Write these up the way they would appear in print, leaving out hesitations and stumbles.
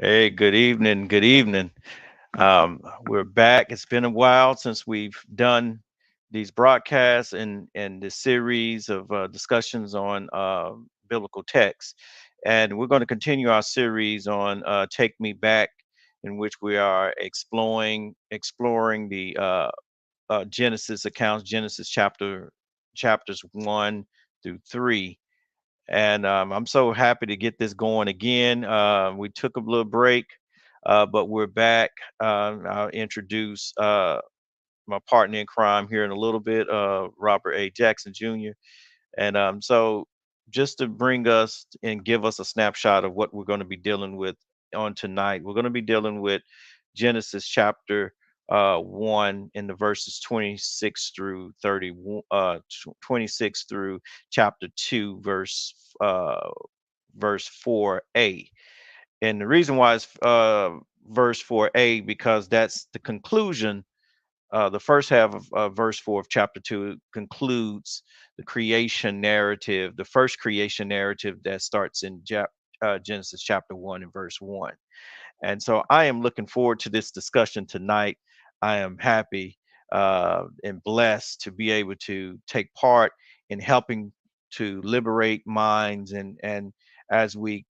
Hey, good evening. Good evening. We're back. It's been a while since we've done these broadcasts and this series of discussions on biblical texts, and we're going to continue our series on "Take Me Back," in which we are exploring the Genesis accounts, Genesis chapters 1 through 3. And I'm so happy to get this going again. We took a little break, but we're back. I'll introduce my partner in crime here in a little bit, Robert A. Jackson Jr. And so, just to bring us and give us a snapshot of what we're going to be dealing with on tonight, we're going to be dealing with Genesis chapter 1 in the verses 26 through 31, 26 through chapter 2, verse 4a. And the reason why it's verse 4a because that's the conclusion. The first half of verse 4 of chapter 2 concludes the creation narrative, the first creation narrative that starts in Genesis chapter 1 and verse 1. And so I am looking forward to this discussion tonight. I am happy and blessed to be able to take part in helping to liberate minds and as we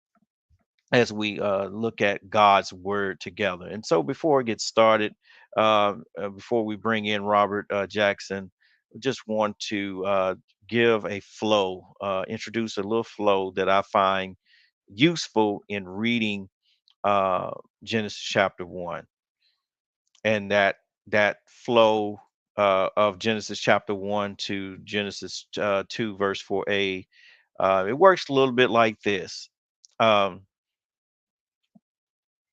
look at God's word together. And so before I get started, before we bring in Robert Jackson, I just want to give a flow, introduce a little flow that I find useful in reading uh, Genesis chapter 1. And that flow of Genesis chapter 1 to Genesis 2, verse 4a, it works a little bit like this. Um,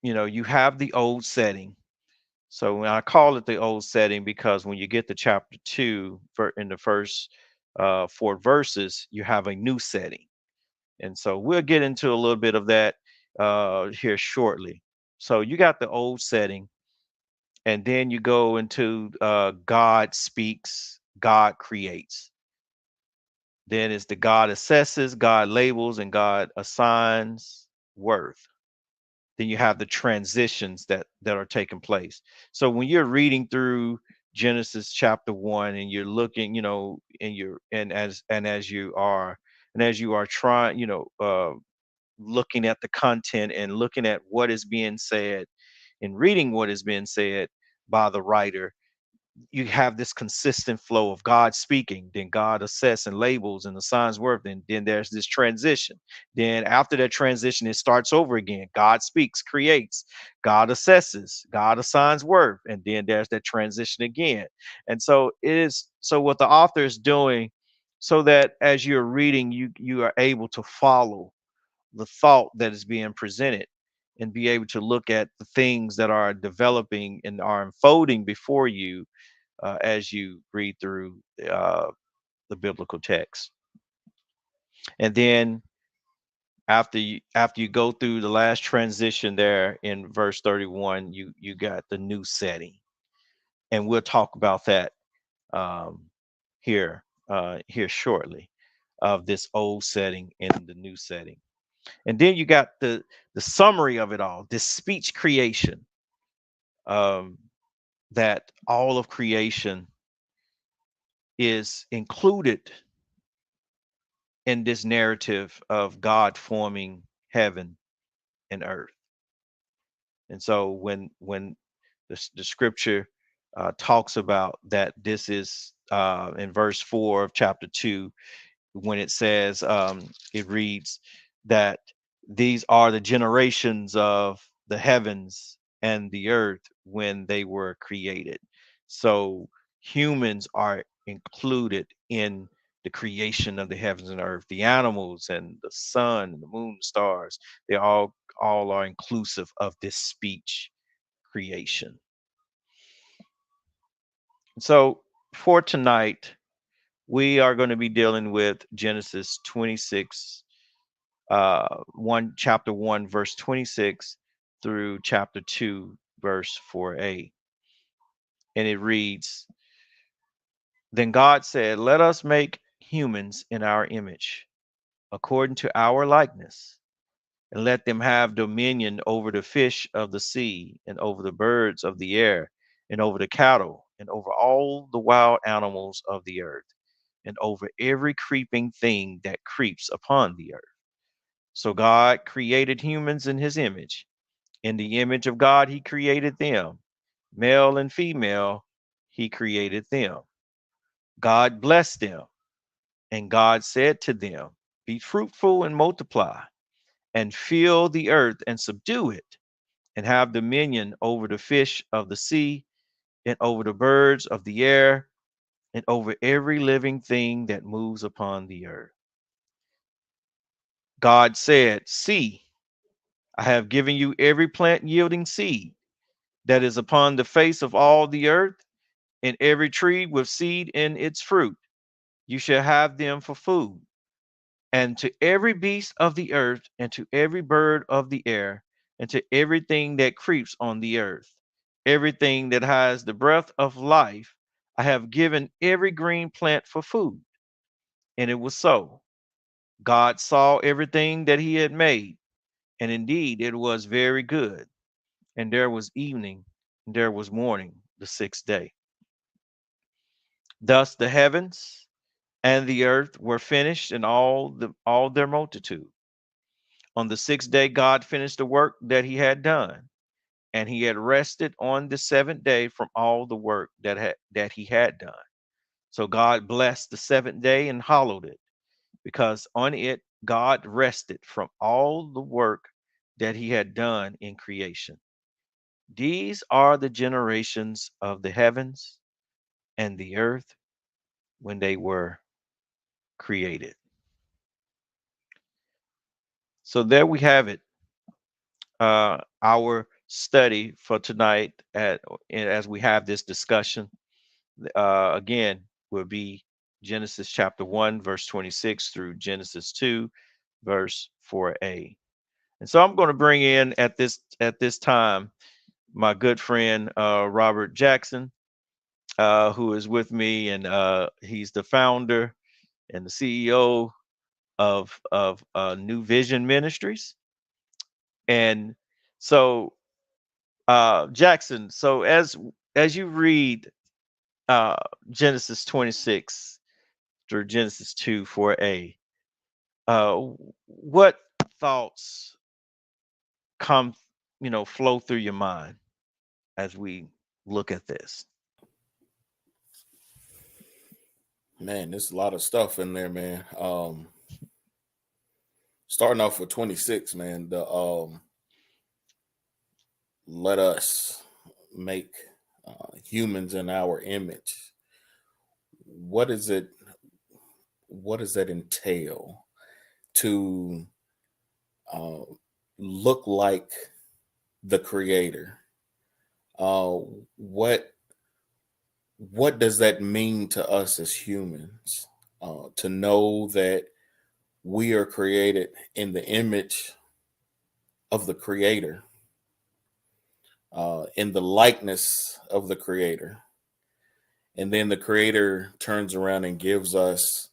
you have the old setting. So when I call it the old setting, because when you get to chapter 2, in the first 4 verses, you have a new setting. And so we'll get into a little bit of that here shortly. So you got the old setting, and then you go into God speaks, God creates. Then it's the God assesses, God labels, and God assigns worth. Then you have the transitions that are taking place. So when you're reading through Genesis chapter 1 and you're looking, and you're and as you are trying, looking at the content and looking at what is being said and reading what is being said by the writer, you have this consistent flow of God speaking, then God assess and labels and assigns worth, and then there's this transition. Then after that transition, it starts over again. God speaks, creates, God assesses, God assigns worth, and then there's that transition again. And so it is so what the author is doing, so that as you're reading, you are able to follow the thought that is being presented and be able to look at the things that are developing and are unfolding before you as you read through the biblical text. And then after you go through the last transition there in verse 31, you got the new setting, and we'll talk about that um, here shortly, of this old setting and the new setting. And then you got the summary of it all, this speech creation, um, that all of creation is included in this narrative of God forming heaven and earth. And so when the scripture talks about that, this is in verse 4 of chapter 2, when it says, it reads that these are the generations of the heavens and the earth when they were created. So humans are included in the creation of the heavens and earth. The animals and the sun and the moon, the stars, they all are inclusive of this speech creation. So for tonight, we are going to be dealing with Genesis 26, chapter 1, verse 26 through chapter 2, verse 4a. And it reads, Then God said, Let us make humans in our image, according to our likeness. and let them have dominion over the fish of the sea, and over the birds of the air, and over the cattle, and over all the wild animals of the earth, and over every creeping thing that creeps upon the earth. So God created humans in his image. In the image of God, he created them. Male and female, he created them. God blessed them, and God said to them, be fruitful and multiply, and fill the earth and subdue it, and have dominion over the fish of the sea, and over the birds of the air, and over every living thing that moves upon the earth. God said, see, I have given you every plant yielding seed that is upon the face of all the earth, and every tree with seed in its fruit. You shall have them for food. And to every beast of the earth, and to every bird of the air, and to everything that creeps on the earth, everything that has the breath of life, I have given every green plant for food. And it was so. God saw everything that he had made, and indeed it was very good. And there was evening, and there was morning, the sixth day. Thus the heavens and the earth were finished, and all their multitude. On the sixth day, God finished the work that he had done, and he had rested on the seventh day from all the work that he had done. So God blessed the seventh day and hallowed it, because on it God rested from all the work that he had done in creation. These are the generations of the heavens and the earth when they were created. So there we have it. Our study for tonight, as we have this discussion, again, will be Genesis chapter 1, verse 26 through Genesis 2, verse 4a. And so I'm going to bring in at this time my good friend Robert Jackson, who is with me, and he's the founder and the CEO of New Vision Ministries. And so Jackson, so as you read uh, Genesis 26 through Genesis 2 4a, uh, what thoughts come, flow through your mind as we look at this? Man, there's a lot of stuff in there, man. Starting off with 26, man. The let us make humans in our image. What is it? What does that entail to uh, look like the Creator? Uh, what what does that mean to us as humans? To know that we are created in the image of the Creator, in the likeness of the Creator. And then the Creator turns around and gives us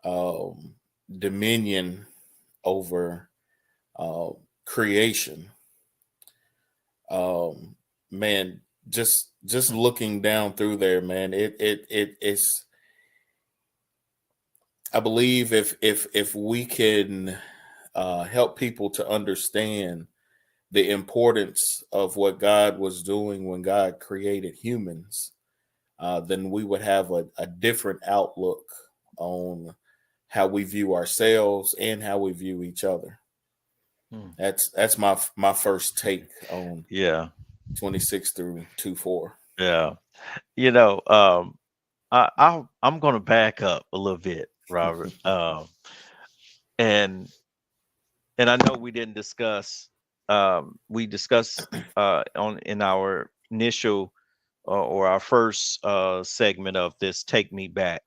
um, dominion over uh, creation. Um, Man, just looking down through there, man, it's. I believe if we can help people to understand the importance of what God was doing when God created humans, then we would have a different outlook on how we view ourselves and how we view each other. Hmm. That's my first take on Yeah, 26 through 24. yeah. You know, I'm going to back up a little bit, Robert. And I know we didn't discuss. We discussed on in our initial or our first segment of this "Take Me Back."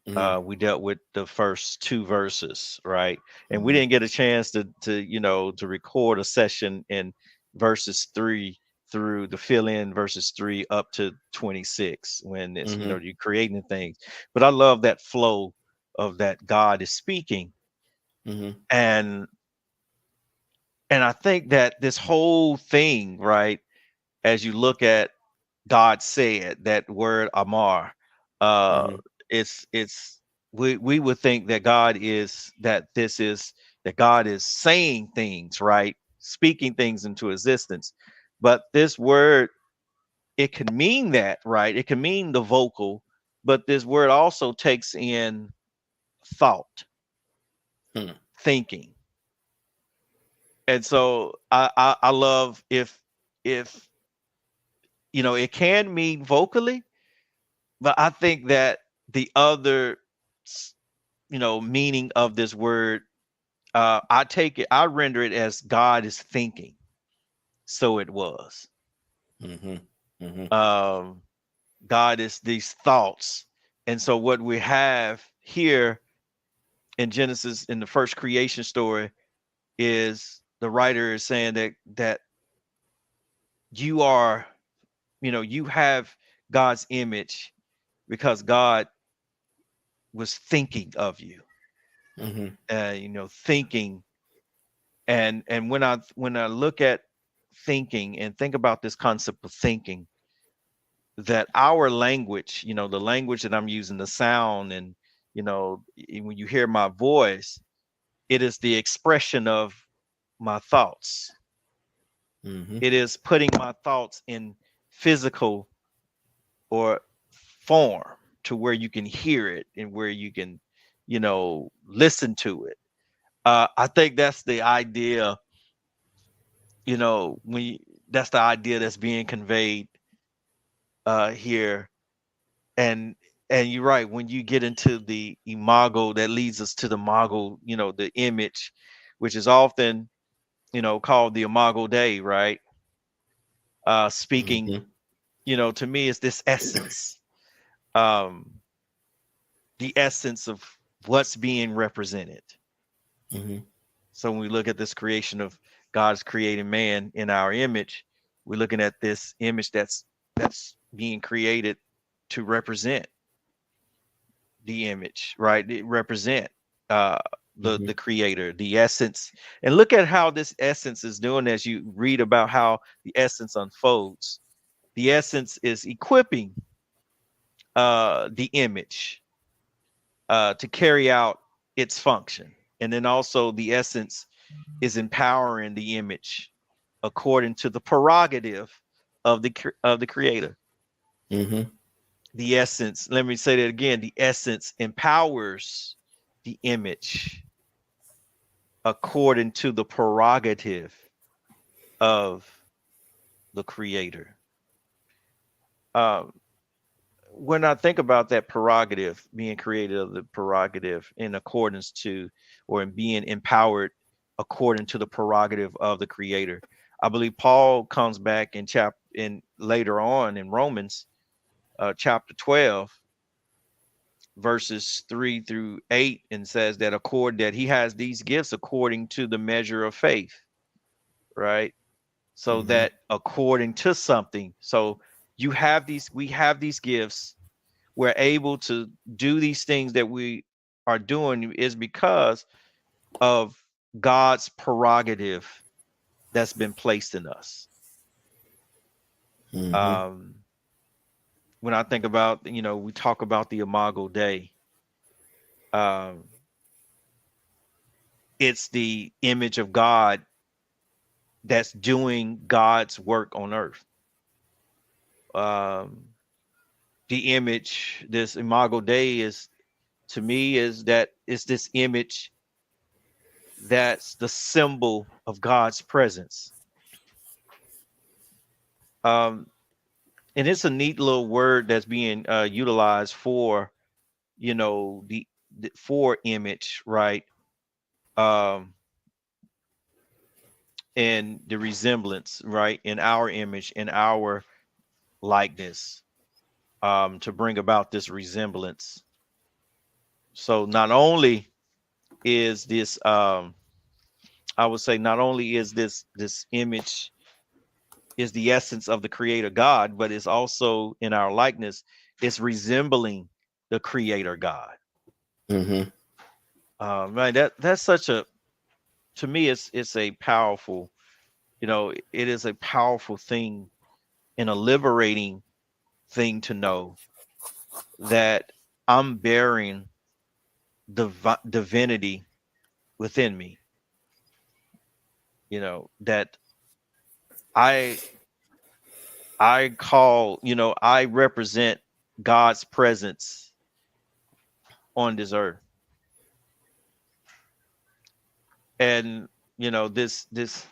Hmm. We dealt with the first two verses, right? And we Hmm. didn't get a chance to record a session in verses 3 through the fill in verses 3 up to 26 when it's Hmm. you're creating things. But I love that flow of that God is speaking, Hmm. and And I think that this whole thing, right, as you look at God said, that word Amar, uh, Hmm. it's we would think that God is that this is that God is saying things, right, speaking things into existence. But this word, it can mean that, right? It can mean the vocal, but this word also takes in thought, Hmm. thinking. And so I love if it can mean vocally, but I think that the other meaning of this word, I render it as God is thinking. So it was. Hmm. Hmm. Um, God is these thoughts. And so what we have here in Genesis in the first creation story is the writer is saying that you are, you have God's image because God was thinking of you. Hmm. Thinking, and when I look at thinking and think about this concept of thinking, that our language, the language that I'm using, the sound, and when you hear my voice, it is the expression of my thoughts. Hmm. It is putting my thoughts in physical or form to where you can hear it and where you can listen to it. I think that's the idea. When that's the idea that's being conveyed here. And and you're right, when you get into the imago, that leads us to the mago, the image, which is often called the imago Dei, right? Speaking, Hmm. to me, is this essence, um the essence of what's being represented. Hmm. So when we look at this creation of God's creating man in our image, we're looking at this image that's being created to represent the image, right? It represent uh the Hmm. creator, the essence. And look at how this essence is doing as you read about how the essence unfolds. The essence is equipping the image to carry out its function. And then also the essence is empowering the image according to the prerogative of the creator. Hmm. The essence, let me say that again, the essence empowers the image according to the prerogative of the creator. Um, when I think about that prerogative, being created of the prerogative in accordance to, or in being empowered according to the prerogative of the creator, I believe Paul comes back in later on in Romans chapter 12, verses 3 through 8, and says that he has these gifts according to the measure of faith, right? So Hmm. that according to something, so we have these gifts, we're able to do these things that we are doing is because of God's prerogative that's been placed in us. Hmm. um when I think about, we talk about the imago Dei, um it's the image of God that's doing God's work on earth. um the image, this imago Dei, is, to me, is that it's this image that's the symbol of God's presence. um and it's a neat little word that's being utilized for, the for image, right? um and the resemblance, right, in our image, in our likeness, to bring about this resemblance. So not only is this, I would say, not only is this image is the essence of the creator God, but it's also in our likeness, it's resembling the creator God. Hmm. Right, that's such a to me, it's a powerful, it is a powerful thing and a liberating thing to know that I'm bearing divinity within me. That I I represent God's presence on this earth. And this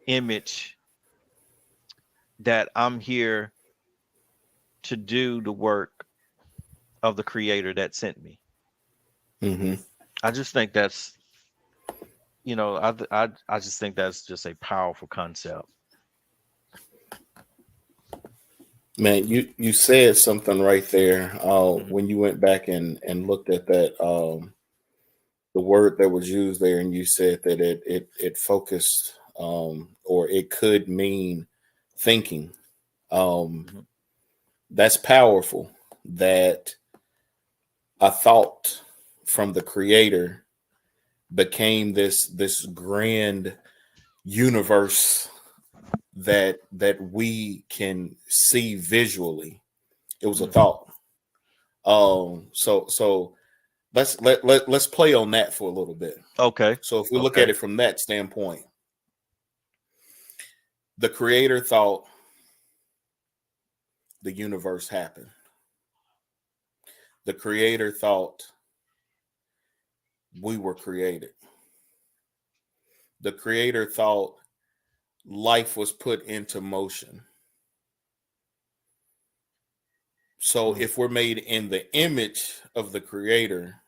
image that I'm here to do the work of the creator that sent me. Hmm. I just think that's, I just think that's just a powerful concept. Man, you said something right there Mhm. when you went back and looked at that the word that was used there, and you said that it focused or it could mean thinking. Um, Mhm. that's powerful. That a thought from the creator became this grand universe that we can see visually. It was a Mm. thought. So let's play on that for a little bit. Okay. So if we look at Okay. it from that standpoint, the creator thought the universe happened. The creator thought we were created. The creator thought life was put into motion. So Mm. if we're made in the image of the creator,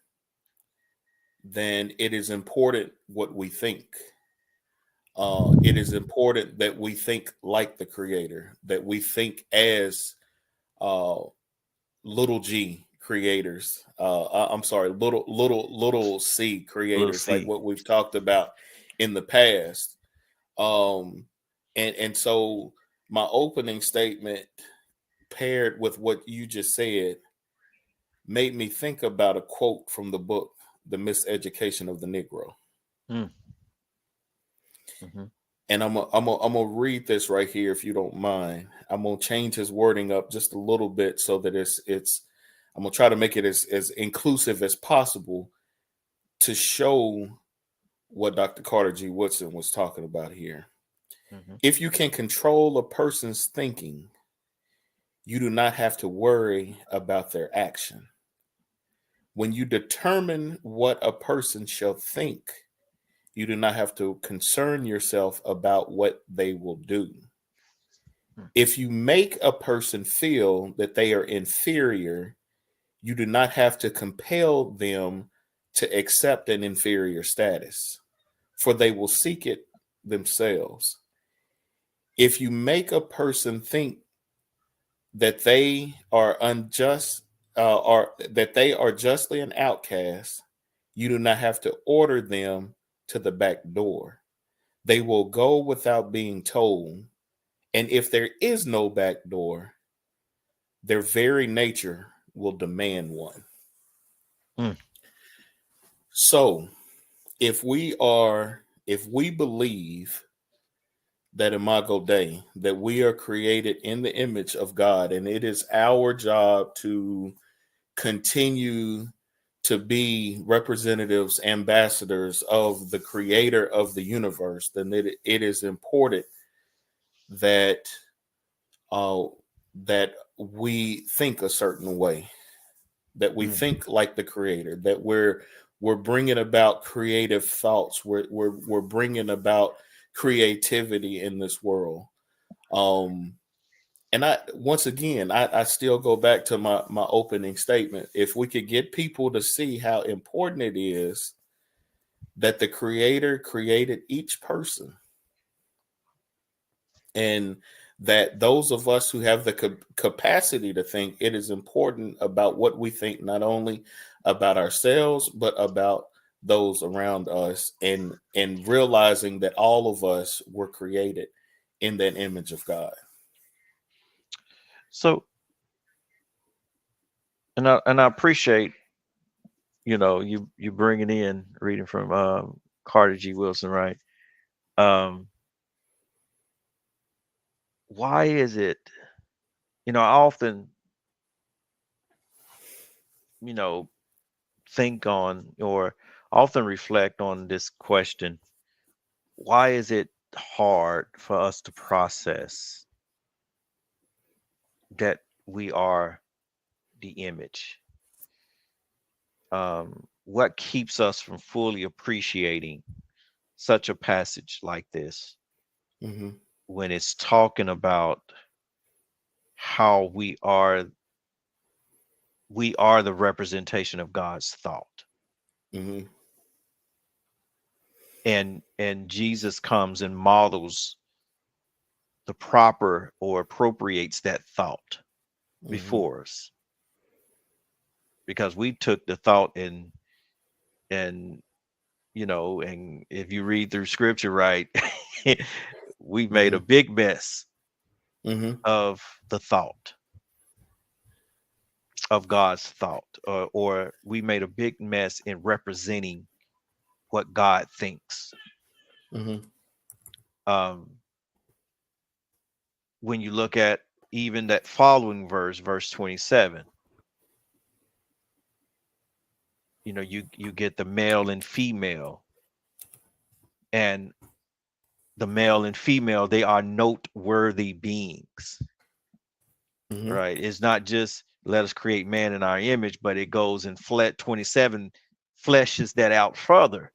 then it is important what we think. It is important that we think like the creator, that we think as uh, little g creators. I'm sorry, little c Little creators, like C. what we've talked about in the past. Um, and so my opening statement paired with what you just said made me think about a quote from the book The Miseducation of the Negro. Mm. Mhm. And I'm gonna read this right here if you don't mind. I'm gonna change his wording up just a little bit so that it's I'm gonna try to make it as inclusive as possible to show what Dr. Carter G. Woodson was talking about here. Mhm. If you can control a person's thinking, you do not have to worry about their action. When you determine what a person shall think, you do not have to concern yourself about what they will do. Mm. If you make a person feel that they are inferior, you do not have to compel them to accept an inferior status, for they will seek it themselves. If you make a person think that they are unjust, or that they are justly an outcast, you do not have to order them to the back door. They will go without being told. And if there is no back door, their very nature will demand one. Mm. So if we believe that imago Dei, that we are created in the image of God, and it is our job to continue to be representatives, ambassadors of the creator of the universe, then it is important that uh, that we think a certain way, that we Mm. think like the creator, that we're bringing about creative thoughts, we're bringing about creativity in this world. Um, and I once again I still go back to my opening statement. If we could get people to see how important it is that the creator created each person, and that those of us who have the capacity to think, it is important about what we think, not only about ourselves but about those around us, and realizing that all of us were created in that image of God. So, and I appreciate, you bringing in reading from Carter G. Wilson, right? Um, why is it, I often, you know, think on or often reflect on this question: why is it hard for us to process that we are the image? What keeps us from fully appreciating such a passage like this Mhm. when it's talking about how we are the representation of God's thought, Mhm. and Jesus comes and models the proper or appropriates that thought Mhm. before us, because we took the thought and and if you read through scripture, right, we made a Mhm. big mess Mhm. of the thought of God's thought, or we made a big mess in representing what God thinks. Mhm. Um, when you look at even that following verse, verse 27, you get the male and female, and the male and female, they are noteworthy beings, Mhm. right? It's not just let us create man in our image, but it goes and 27 fleshes that out further,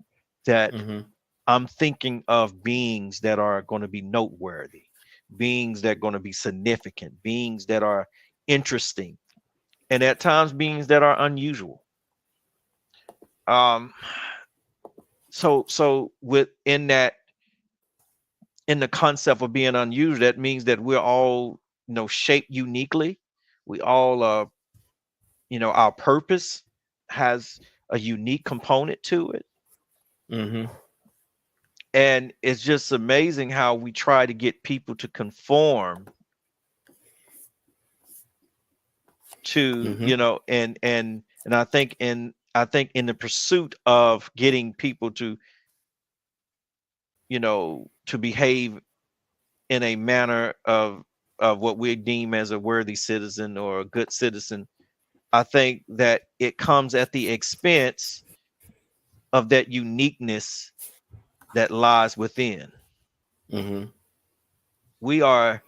that Mhm. I'm thinking of beings that are going to be noteworthy, beings that are going to be significant, beings that are interesting, and at times beings that are unusual. Um, so within that, in the concept of being unusual, that means that we're all, shaped uniquely. We all, our purpose has a unique component to it. Mhm. And it's just amazing how we try to get people to conform to, Mhm. and I think in the pursuit of getting people to behave in a manner of what we deem as a worthy citizen or a good citizen, I think that it comes at the expense of that uniqueness that lies within. Mhm. We are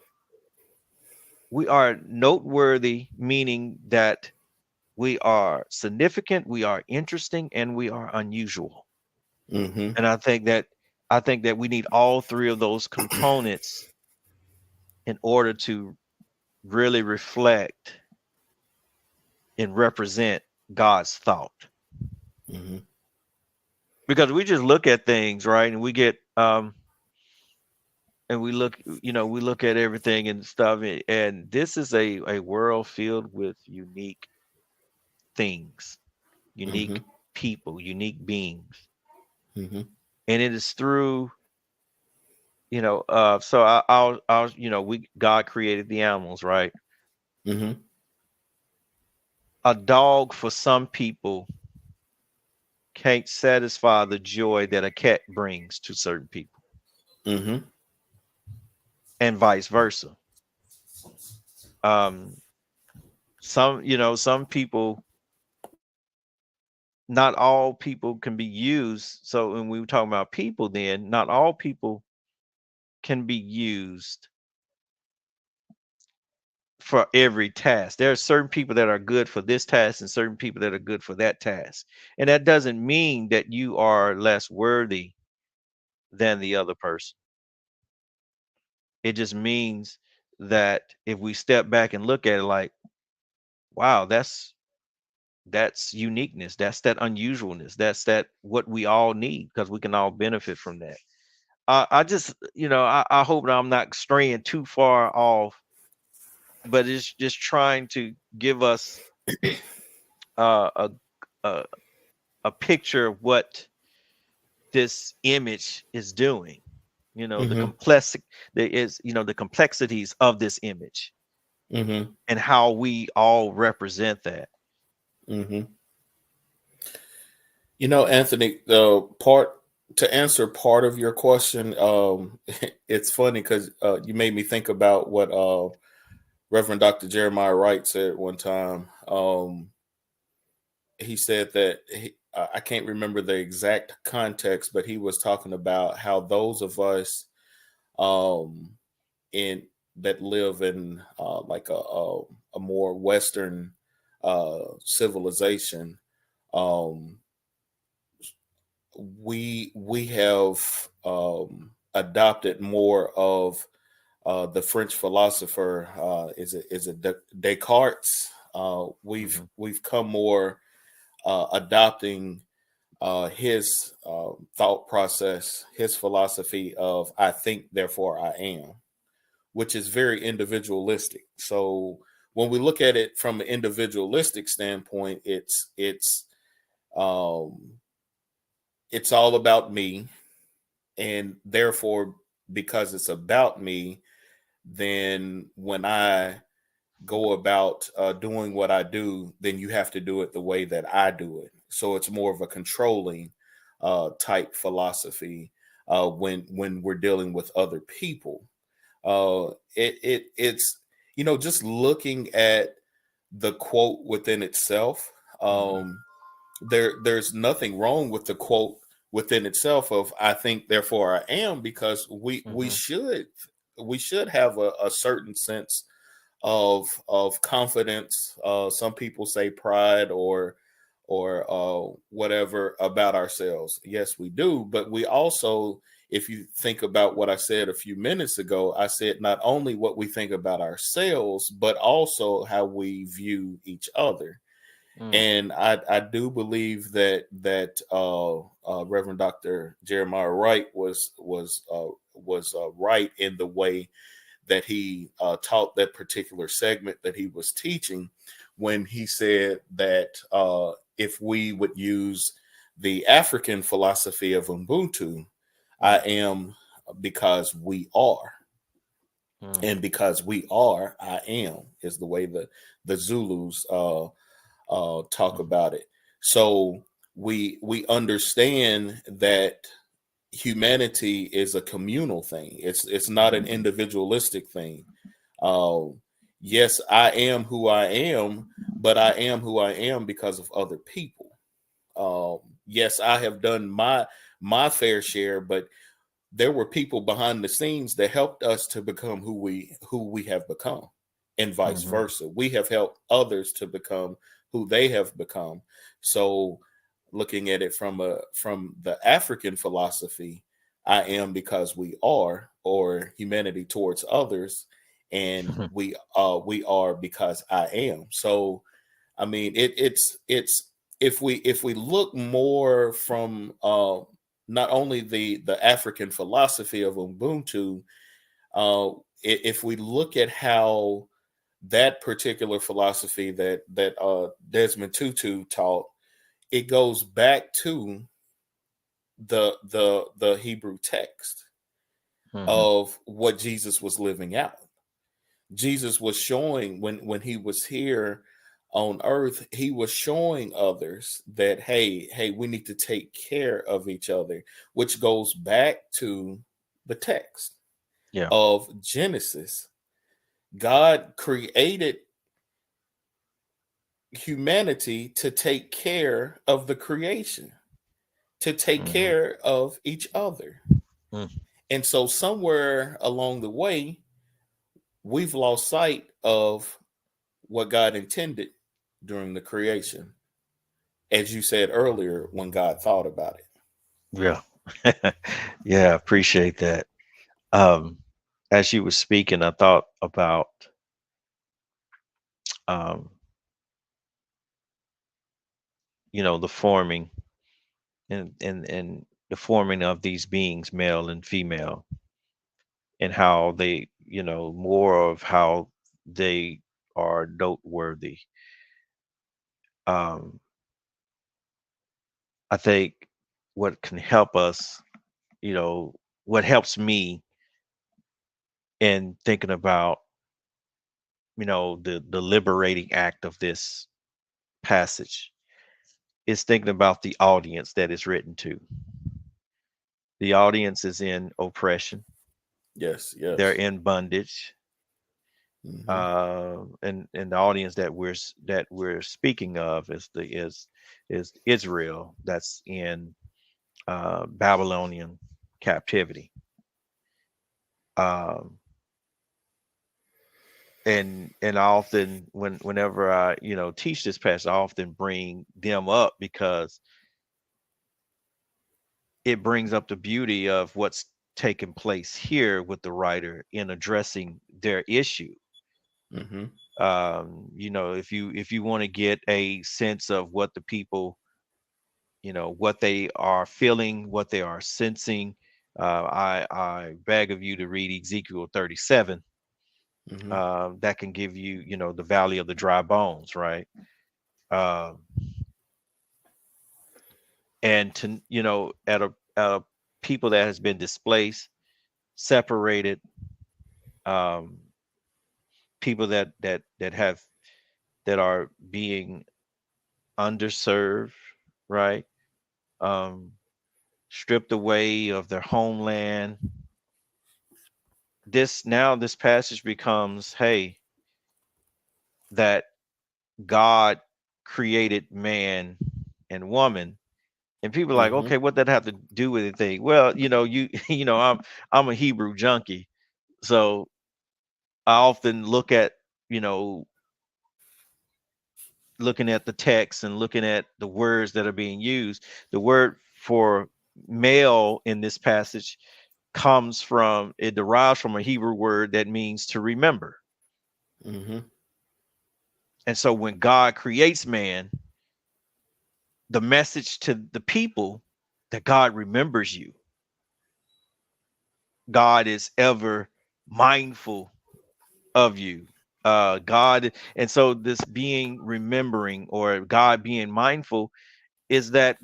we are noteworthy, meaning that we are significant, we are interesting, and we are unusual. Mhm. And I think that we need all three of those components in order to really reflect and represent God's thought. Mhm. Because we just look at things, right? And we look at everything and stuff, and this is a world filled with unique things, unique Mhm. people, unique beings. Mhm. And it is through, so we God created the animals, right? Mhm. A dog for some people can't satisfy the joy that a cat brings to certain people, Mhm. and vice versa. Um, some people, not all people can be used. So when we were talking about people, then not all people can be used for every task. There are certain people that are good for this task and certain people that are good for that task. And that doesn't mean that you are less worthy than the other person. It just means that if we step back and look at it like, wow, that's uniqueness, that's that unusualness, that's that what we all need, because we can all benefit from that. I just, I hope that I'm not straying too far off, but it's just trying to give us a a, a picture of what this image is doing. The Mhm. complex there is, the complexities of this image Mhm. and how we all represent that. Mhm. You know, Anthony, the part To answer part of your question, it's funny because you made me think about what Reverend Dr. Jeremiah Wright said one time. He said that I can't remember the exact context, but he was talking about how those of us um, in that live in like a more Western civilization, um, we have adopted more of the French philosopher. Is it Descartes? Hmm. We've come more adopting his thought process, his philosophy of "I think, therefore I am," which is very individualistic. So when we look at it from an individualistic standpoint, um, it's all about me, and therefore, because it's about me, then when I go about doing what I do, then you have to do it the way that I do it. So it's more of a controlling type philosophy when we're dealing with other people. It's just looking at the quote within itself. Hmm. There's nothing wrong with the quote within itself of "I think, therefore I am," because Hmm. we should have a certain sense of confidence. Some people say pride or whatever about ourselves. Yes, we do, but we also, if you think about what I said a few minutes ago, I said not only what we think about ourselves, but also how we view each other. Mm. And I do believe that Reverend Dr. Jeremiah Wright was right in the way that he taught that particular segment that he was teaching when he said that if we would use the African philosophy of Ubuntu, I Mm. am because we are, and Mhm. because we are, I am is the way the Zulus talk Mhm. about it. So we understand that humanity is a communal thing. It's not an Mhm. individualistic thing. Uh, yes, I am who I am, but I am who I am because of other people. Yes, I have done my fair share, but there were people behind the scenes that helped us to become who we have become, and vice Mhm. versa. We have helped others to become who they have become. So looking at it from the African philosophy, I am because we are, or humanity towards others, and we are because I am. So I mean, it's if we look more from not only the African philosophy of Ubuntu, if we look at how that particular philosophy that Desmond Tutu taught, it goes back to the Hebrew text Mhm. of what Jesus was living out. Jesus was showing when he was here on earth, he was showing others that hey, we need to take care of each other, which goes back to the text Yeah. of Genesis. God created humanity to take care of the creation, to take Mhm. care of each other. Mm. And so somewhere along the way, we've lost sight of what God intended during the creation, as you said earlier, when God thought about it. Yeah. Yeah, appreciate that. Um, as you were speaking, I thought about um, the forming and the forming of these beings, male and female, and how they, more of how they are noteworthy. Um, I think what can help us, what helps me in thinking about, the liberating act of this passage is thinking about the audience that is written to. The audience is in oppression. Yes, They're yes. in bondage. Hmm. And the audience that we're speaking of is Israel, that's in Babylonian captivity. Um, and I often, whenever I teach this passage, I often bring them up because it brings up the beauty of what's taking place here with the writer in addressing their issue. Hmm. If you want to get a sense of what the people, what they are feeling, what they are sensing, I beg of you to read Ezekiel 37. Hmm. That can give you, the valley of the dry bones, right? Um, and to, at a people that has been displaced, separated, um, people that are being underserved, right? Um, stripped away of their homeland. This passage becomes, hey, that God created man and woman, and people are like, Hmm. okay, what that have to do with anything? Well, I'm a Hebrew junkie, so I often look at, you know looking at the text and looking at the words that are being used. The word for male in this passage it derives from a Hebrew word that means to remember. Hmm. And so when God creates man, the message to the people that God remembers you. God is ever mindful of you. And so this being remembering, or God being mindful, is that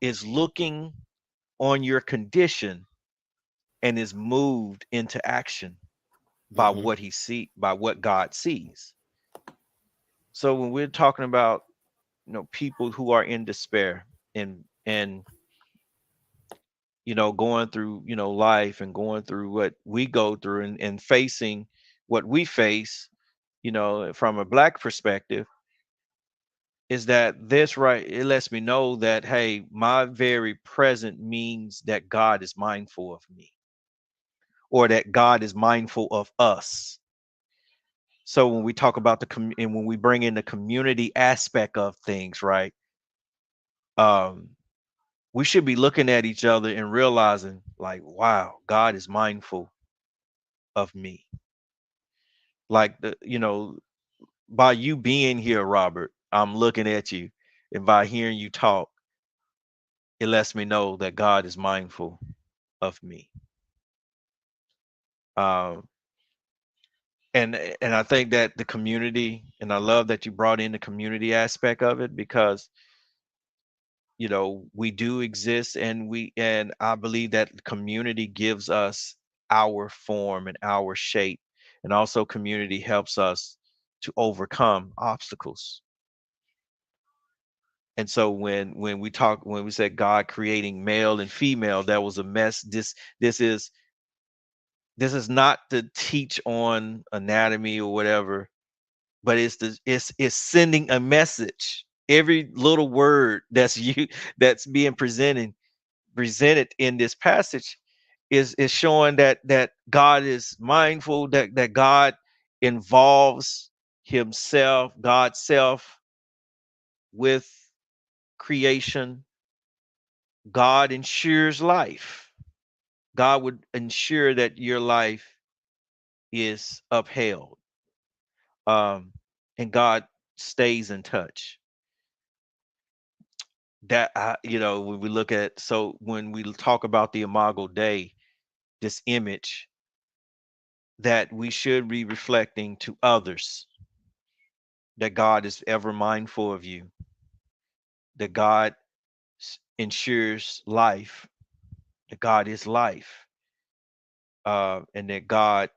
is looking on your condition and is moved into action Hmm. by what God sees. So when we're talking about, people who are in despair, and going through, life, and going through what we go through, and facing what we face, from a black perspective, is that this, right, it lets me know that, hey, my very present means that God is mindful of me, or that God is mindful of us. So when we talk about and when we bring in the community aspect of things, right, um we should be looking at each other and realizing, like, wow, God is mindful of me. Like, by you being here, Robert, I'm looking at you, and by hearing you talk, it lets me know that God is mindful of me. Um, and I think that the community, and I love that you brought in the community aspect of it, because we do exist, and I believe that community gives us our form and our shape, and also community helps us to overcome obstacles. And so when we said God creating male and female, that was a mess. This is this is not to teach on anatomy or whatever, but it's sending a message. Every little word that's being presented in this passage is showing that God is mindful, that God involves himself, God's self, with creation. God ensures life. God would ensure that your life is upheld. Um, and God stays in touch. When we look at, so when we talk about the Imago Dei, this image that we should be reflecting to others, that God is ever mindful of you, that God ensures life, that God is life, and that God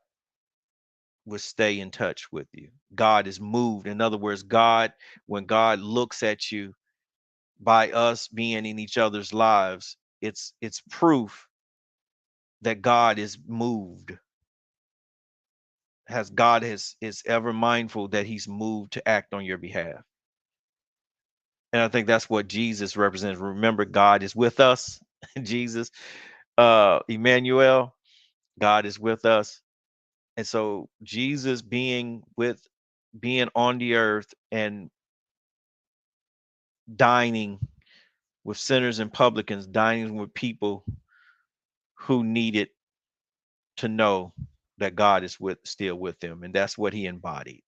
will stay in touch with you. God is moved. In other words, when God looks at you, by us being in each other's lives, it's proof that God is moved, has God is ever mindful that he's moved to act on your behalf. And I think that's what Jesus represents. Remember, God is with us. Jesus, Emmanuel, God is with us. And so Jesus being on the earth and dining with sinners and publicans, dining with people who needed to know that God is still with them. And that's what he embodied.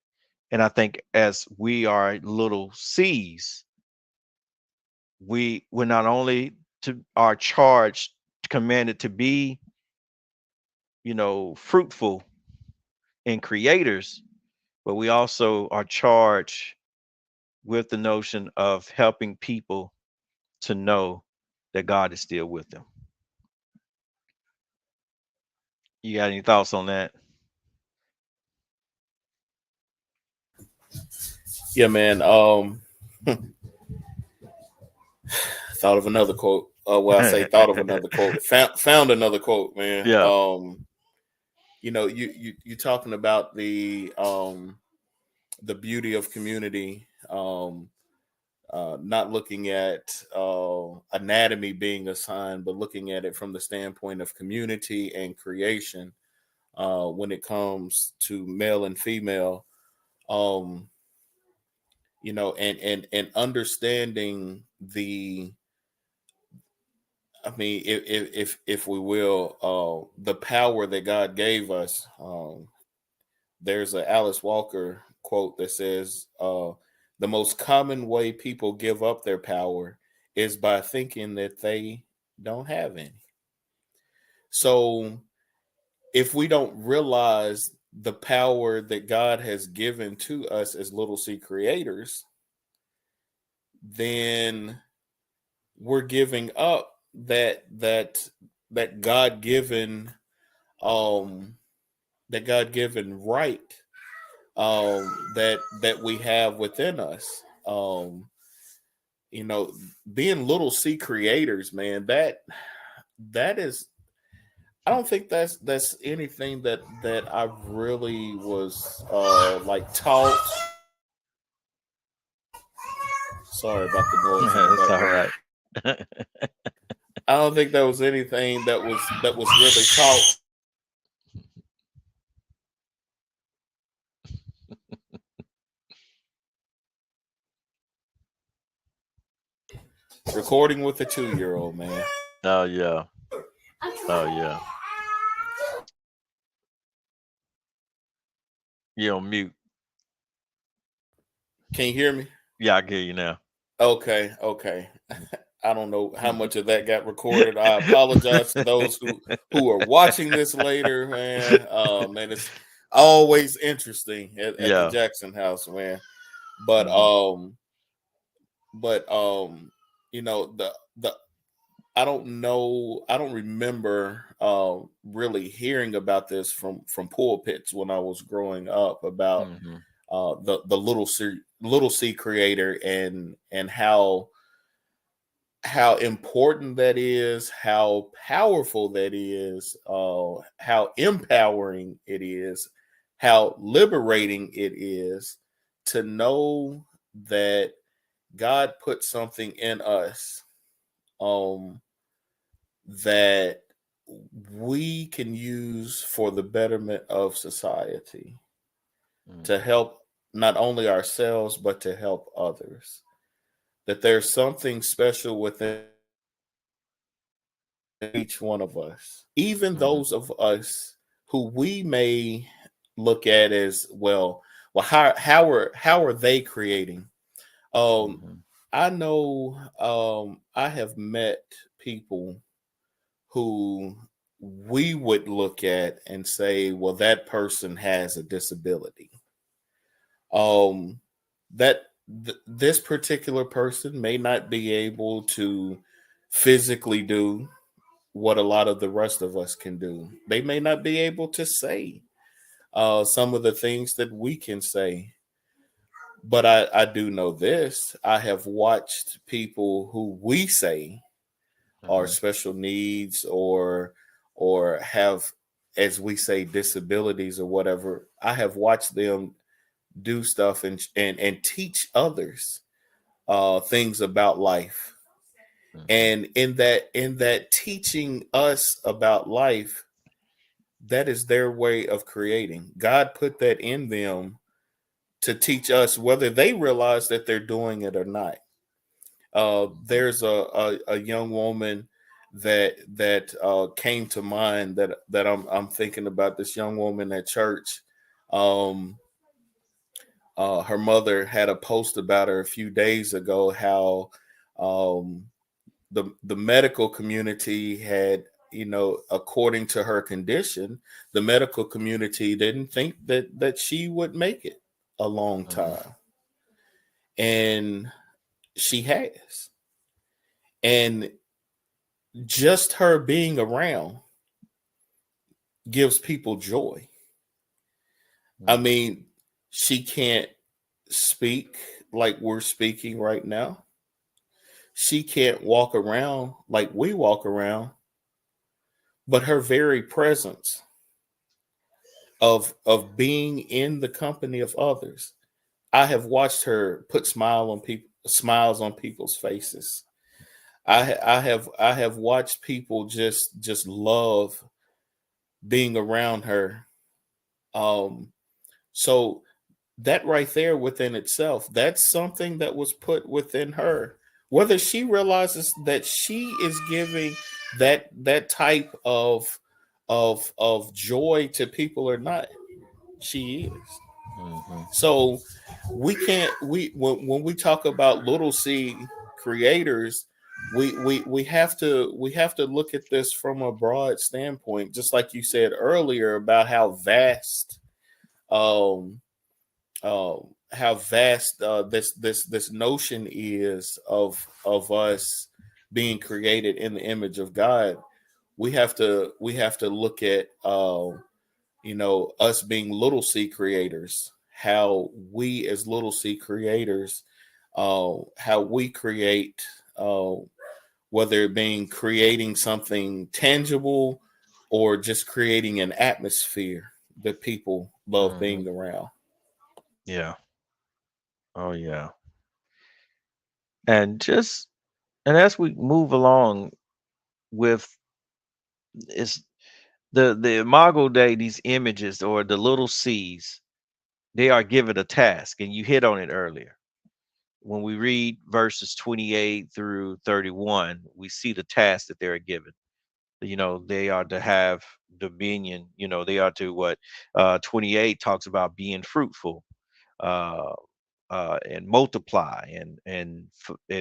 And I think as we are little C's, we're not only to are charged, commanded to be, fruitful and creators, but we also are charged with the notion of helping people to know that God is still with them. You got any thoughts on that? Yeah, man. Thought of another quote. Well, I say thought of another quote. Found another quote, man. Yeah. You talking about the beauty of community. Not looking at anatomy being a sign, but looking at it from the standpoint of community and creation. When it comes to male and female, um, and understanding the, I mean, if we will, the power that God gave us. There's a Alice Walker quote that says, "The most common way people give up their power is by thinking that they don't have any." So, if we don't realize the power that God has given to us as little c creators, then we're giving up that God given um God given right that we have within us. You know, being little c creators, man, that is, I don't think that's anything that I really was like taught. Sorry about the noise in the It's all background. right. I don't think that was anything that was really taught. Recording with a 2-year-old, man. Oh yeah. Oh yeah. You on mute. Can you hear me? Yeah, I get you now. Okay, okay. I don't know how much of that got recorded. I apologize to those who are watching this later, man. Man, it's always interesting at the Yeah. Jackson house, man. But Hmm. but the I don't know, I don't remember really hearing about this from pulpits when I was growing up about Hmm. the little c creator and how important that is, how powerful that is, how empowering it is, how liberating it is to know that God put something in us um, that we can use for the betterment of society to Hmm. help not only ourselves but to help others. That there's something special within each one of us, even Hmm. those of us who we may look at as well, how are they creating? Um, Hmm. I know I have met people who we would look at and say, well, that person has a disability. Um, that this particular person may not be able to physically do what a lot of the rest of us can do. They may not be able to say some of the things that we can say. But I do know this. I have watched people who we say are Hmm. special needs or or have, as we say, disabilities or whatever. I have watched them do stuff and teach others things about life. Mhm. And in that teaching us about life, that is their way of creating. God put that in them to teach us, whether they realize that they're doing it or not. Mhm. There's a young woman that came to mind that I'm thinking about. This young woman at church. Um, her mother had a post about her a few days ago. How um, the medical community had, according to her condition, the medical community didn't think that she would make it a long Mhm. time, and she has. And just her being around gives people joy. I Mhm. mean, she can't speak like we're speaking right now. She can't walk around like we walk around, but her very presence of being in the company of others, I have watched her put smiles on people's faces. I have watched people just love being around her. Um, so that right there within itself, that's something that was put within her. Whether she realizes that she is giving that type of joy to people or not, she is. Mhm. So we can't we when we talk about little c creators, we have to look at this from a broad standpoint, just like you said earlier about um how vast this notion is of us being created in the image of God. We have to look at us being little c creators, how we as little c creators, how we create, uh, whether it being creating something tangible or just creating an atmosphere that people love Mhm. being around. Yeah. Oh yeah. And just and as we move along with is the imago Dei, these images or the little C's, they are given a task, and you hit on it earlier. When we read verses 28 through 31, we see the task that they're given. They are to have dominion. They are to what 28 talks about being fruitful, uh, and multiply and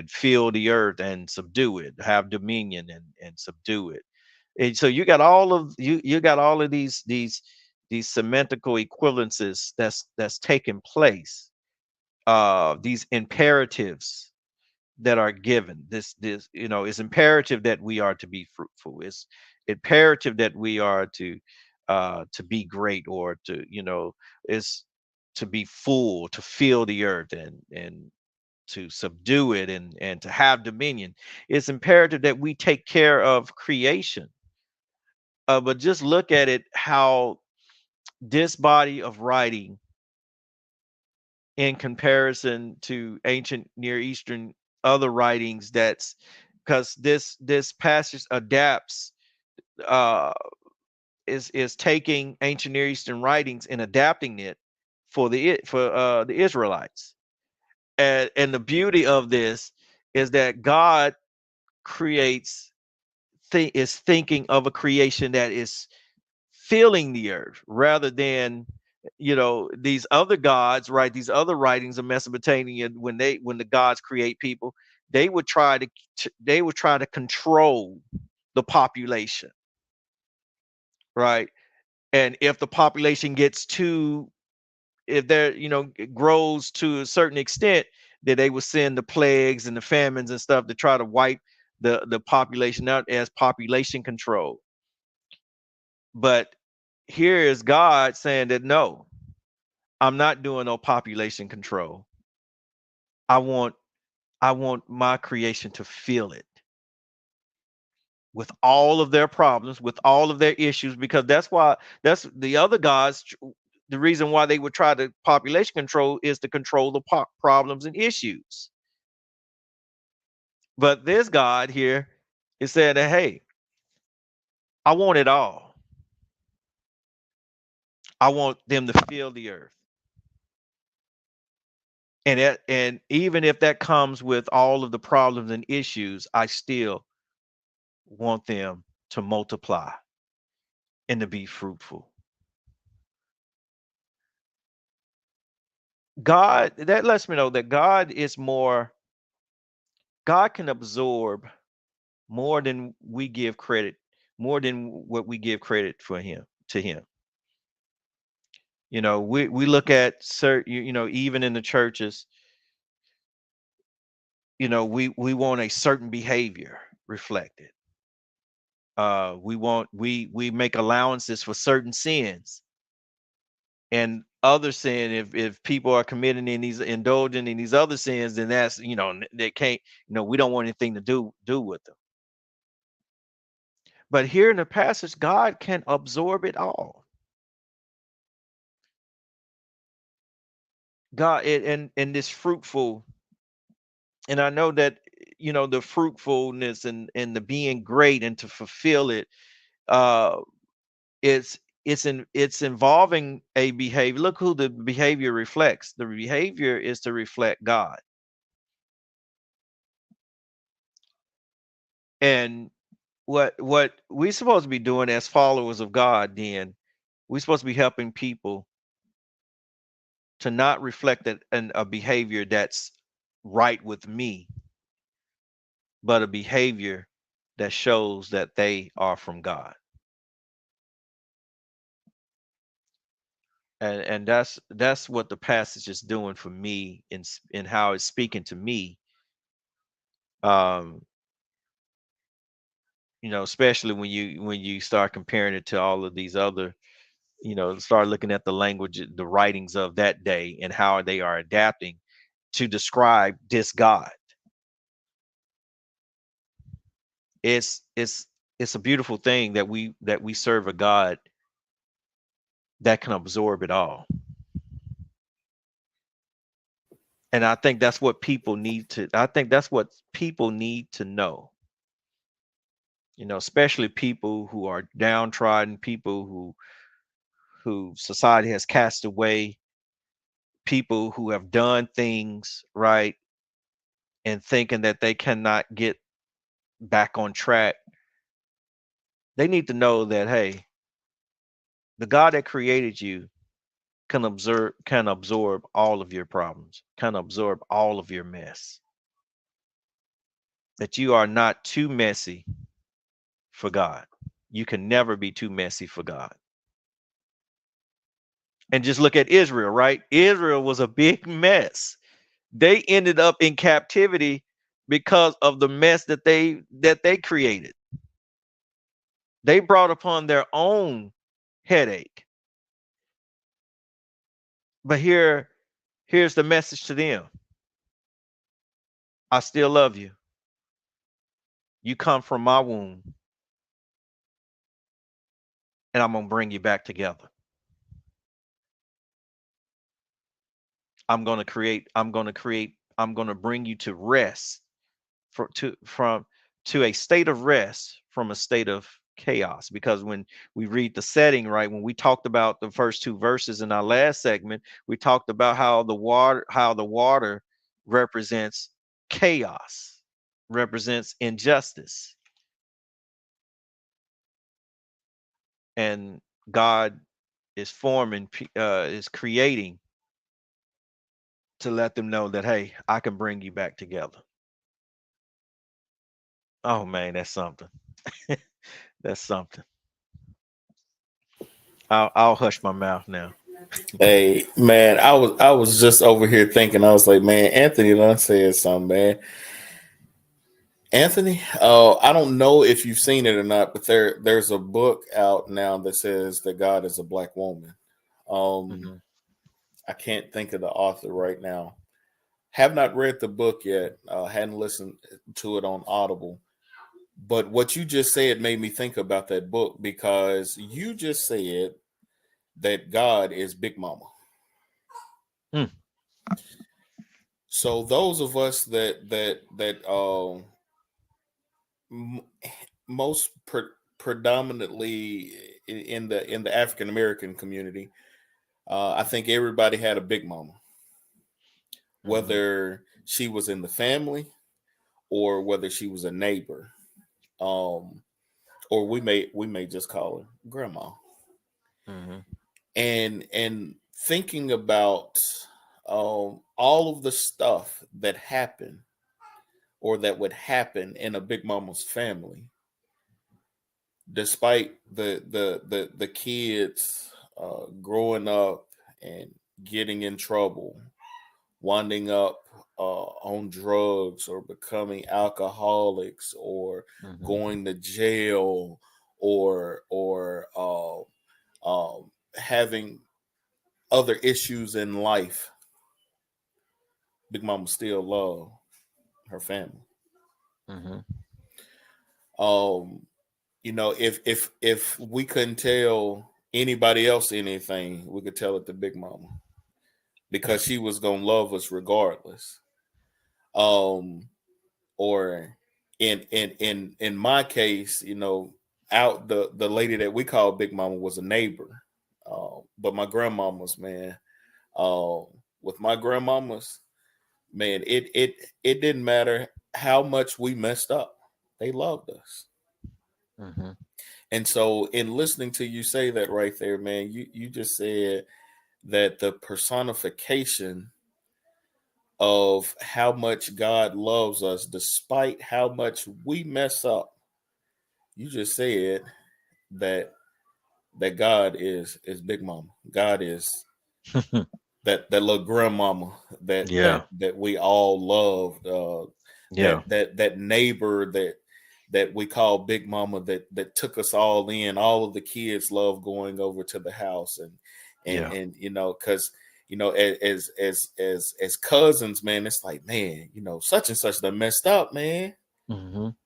fill the earth and subdue it, have dominion and subdue it. And so you got all of these semantical equivalences that's taking place. These imperatives that are given. This it's imperative that we are to be fruitful. It's imperative that we are to be great, or is to be full, to fill the earth and to subdue it and to have dominion. It's imperative that we take care of creation. But just look at it, how this body of writing, in comparison to ancient Near Eastern other writings, that's because this passage adapts, uh is taking ancient Near Eastern writings and adapting it for the Israelites. And the beauty of this is that God creates is thinking of a creation that is filling the earth, rather than these other gods, right? These other writings of Mesopotamia, when the gods create people, they would try to control the population, right? And if the population gets too if there it grows to a certain extent, then they would send the plagues and the famines and stuff to try to wipe the population out as population control. But here is God saying that, no, I'm not doing no population control. I want I want my creation to feel it. with all of their problems, with all of their issues, because that's the other gods. The reason why they would try to population control is to control the problems and issues. But this God here is saying that, hey, I want it all. I want them to fill the earth. And even if that comes with all of the problems and issues, I still want them to multiply and to be fruitful. God, that lets me know that God can absorb more than we give credit, more than what we give credit for him to him. We look at certain, even in the churches, we want a certain behavior reflected. We make allowances for certain sins and other sin. If people are committing in these indulging in these other sins, then that's they can't. We don't want anything to do with them. But here in the passage, God can absorb it all. God and this fruitful, and I know that the fruitfulness and the being great and to fulfill it, uh it's involving a behavior. Look who the behavior reflects. The behavior is to reflect God. And what we're supposed to be doing as followers of God, then we're supposed to be helping people to not reflect a behavior that's right with me, but a behavior that shows that they are from God. And that's what the passage is doing for me in how it's speaking to me. um Especially when you start comparing it to all of these other, start looking at the language, the writings of that day, and how they are adapting to describe this God. It's it's it's a beautiful thing that we serve a God that can absorb it all. And I think that's what people need to know. Especially people who are downtrodden, people who society has cast away, people who have done things right and thinking that they cannot get back on track. They need to know that, hey, the God that created you can absorb all of your problems, can absorb all of your mess. That you are not too messy for God. You can never be too messy for God. And just look at Israel, right? Israel was a big mess. They ended up in captivity because of the mess that they created. They brought upon their own headache. But here's the message to them. I still love you. You come from my womb, and I'm going to bring you back together. I'm going to bring you to rest from to a state of rest from a state of chaos. Because when we read the setting, right, when we talked about the first two verses in our last segment, we talked about how the water represents chaos, represents injustice, and God is creating to let them know that, hey, I can bring you back together. Oh man, that's something. That's something. I'll hush my mouth now. Hey man, I was just over here thinking. I was like, man, Anthony done said something, man. Anthony, I don't know if you've seen it or not, but there's a book out now that says that God is a black woman. Um, Mhm. I can't think of the author right now. Have not read the book yet. Hadn't listened to it on Audible, But what you just said made me think about that book, because you just said that God is Big Mama. Mm, So those of us that m- most predominantly in the African American community, I think everybody had a Big Mama, mhm, whether she was in the family or whether she was a neighbor, um, or we may just call her Grandma. mhm, And thinking about all of the stuff that happened or that would happen in a Big Mama's family, despite the kids growing up and getting in trouble, winding up on drugs or becoming alcoholics or mhm, going to jail or having other issues in life, Big Mama still love her family. mhm. Um, if we couldn't tell anybody else anything, we could tell it to Big Mama, because she was gonna love us regardless. Um, or in my case, out the lady that we call Big Mama was a neighbor. But my grandmamas, man, uh, with my grandmamas, man, it didn't matter how much we messed up. They loved us. Mhm. And so in listening to you say that right there, man, you just said that the personification of how much God loves us despite how much we mess up. You just said that God is Big Mama. God is that little grandmama that Yeah, we all loved. yeah, That neighbor that we call Big Mama, that took us all in. All of the kids love going over to the house, yeah. and because as cousins, man, it's like, man, such and such that messed up, man. Mhm.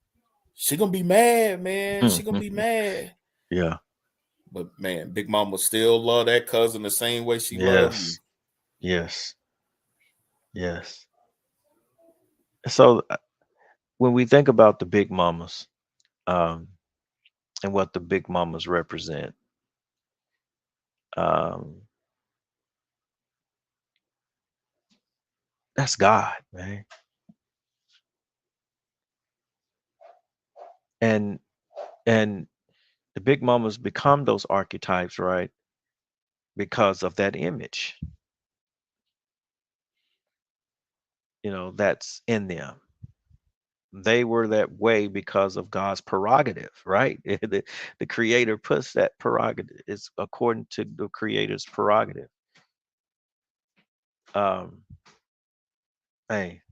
She gonna be mad, man. She gonna be mad. Yeah. But man, Big Mama still love that cousin the same way she loved you. Yes. Yes. Yes. So when we think about the big mamas, um, and what the big mamas represent, um, that's God, man. And and the big mamas become those archetypes, right? Because of that image, that's in them. They were that way because of God's prerogative, right? The creator puts that prerogative. It's according to the creator's prerogative. Um, hey,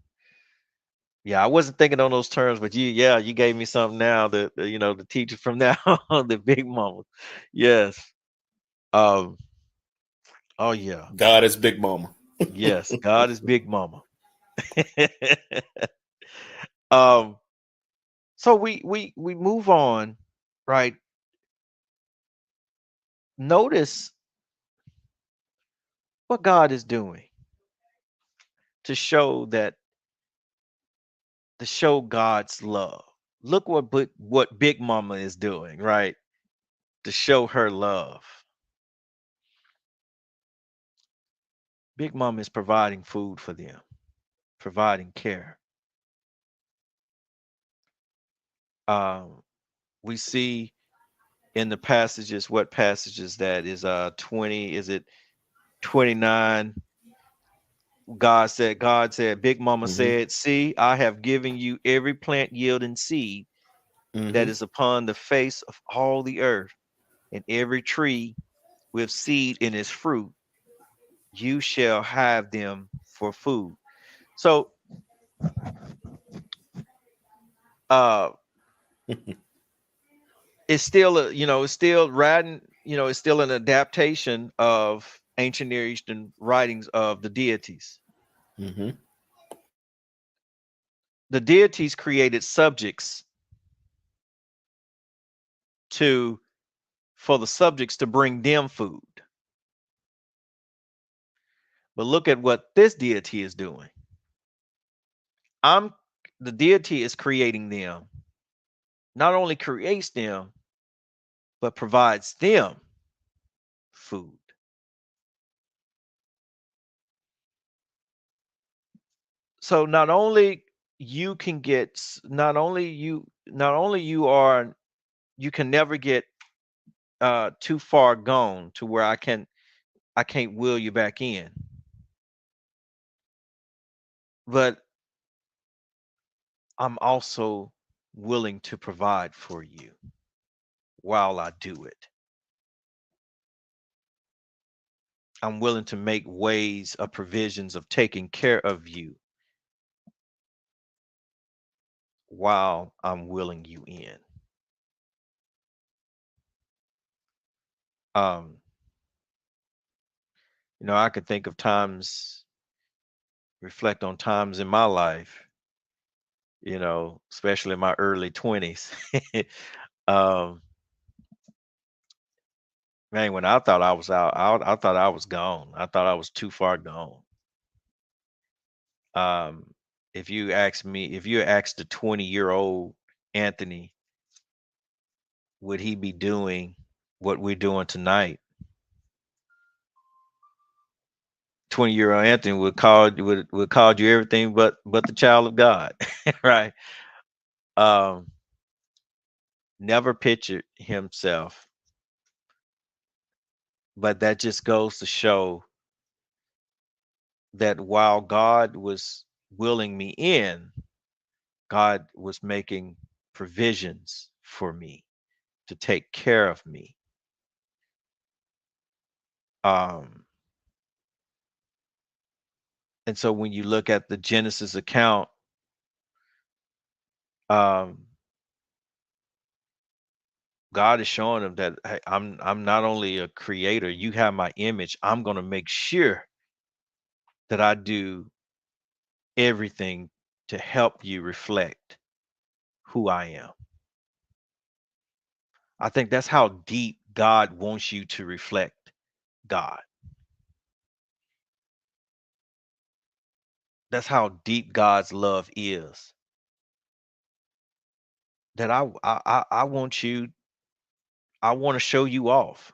yeah, I wasn't thinking on those terms, but yeah, you gave me something now. The teacher from now on, the big mama. Yes. Um. Oh yeah. God is Big Mama. Yes. God is big mama. um. So we move on, right? Notice what God is doing to show that to show God's love. Look what Big Mama is doing, right? To show her love. Big Mama is providing food for them, providing care. Um, we see in the passages, what passages that is 20, is it 29? God said, Big Mama Hmm. said, see, I have given you every plant yielding seed that Hmm. is upon the face of all the earth, and every tree with seed in its fruit, you shall have them for food. So uh it's still it's still riding, it's still an adaptation of ancient Near Eastern writings of the deities. Hmm. The deities created subjects to for the subjects to bring them food. But look at what this deity is doing. I'm the deity is creating them. Not only creates them, but provides them food. So not only you are you can never get too far gone to where I can't will you back in. But I'm also willing to provide for you while I do it. I'm willing to make ways of provisions of taking care of you while I'm willing you in. Um, I could think of times, reflect on times in my life, especially in my early 20s. um, man, when I thought I was I thought I was gone. I thought I was too far gone. Um, if you asked the 20-year-old Anthony, would he be doing what we're doing tonight? 20-year-old Anthony would call you everything but the child of God, right? Um, never pictured himself, but that just goes to show that while God was willing me in, God was making provisions for me to take care of me. Um, and so when you look at the Genesis account, um, God is showing them that, hey, I'm not only a creator, you have my image. I'm going to make sure that I do everything to help you reflect who I am. I think that's how deep God wants you to reflect God. That's how deep God's love is. That I want I want to show you off,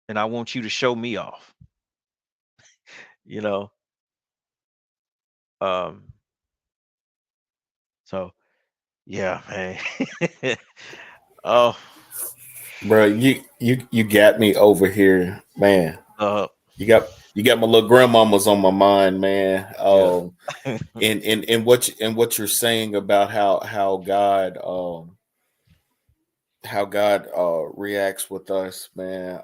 and I want you to show me off. You know. Um. So yeah, man. Oh. Bro, you got me over here, man. Uh. You got my little grandmamas on my mind, man. Yeah. And what you're saying about how God reacts with us, man.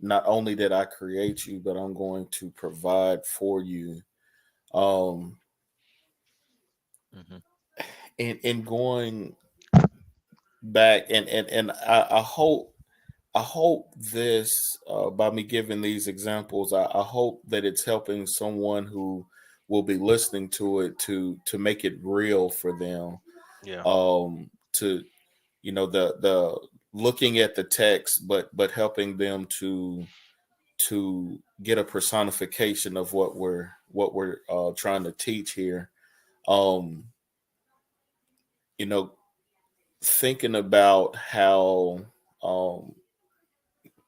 Not only did I create you, but I'm going to provide for you. Um, Mhm. and going back and I hope this by me giving these examples, I hope that it's helping someone who will be listening to it to make it real for them. Yeah. To the looking at the text, but helping them to get a personification of what we're trying to teach here. Um, you know, thinking about how um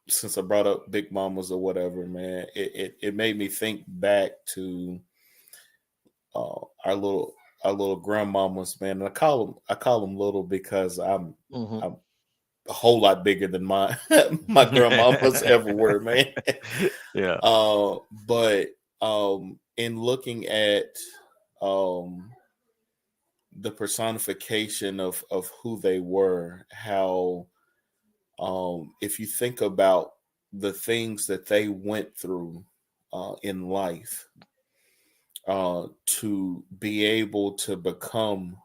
since I brought up Big Mamas or whatever, man, it made me think back to uh, our little our little grandmamas, man. And I call them little because Mhm. I'm a whole lot bigger than my my grandmamas ever were, man. Yeah. But in looking at um the personification of who they were, how if you think about the things that they went through in life to be able to become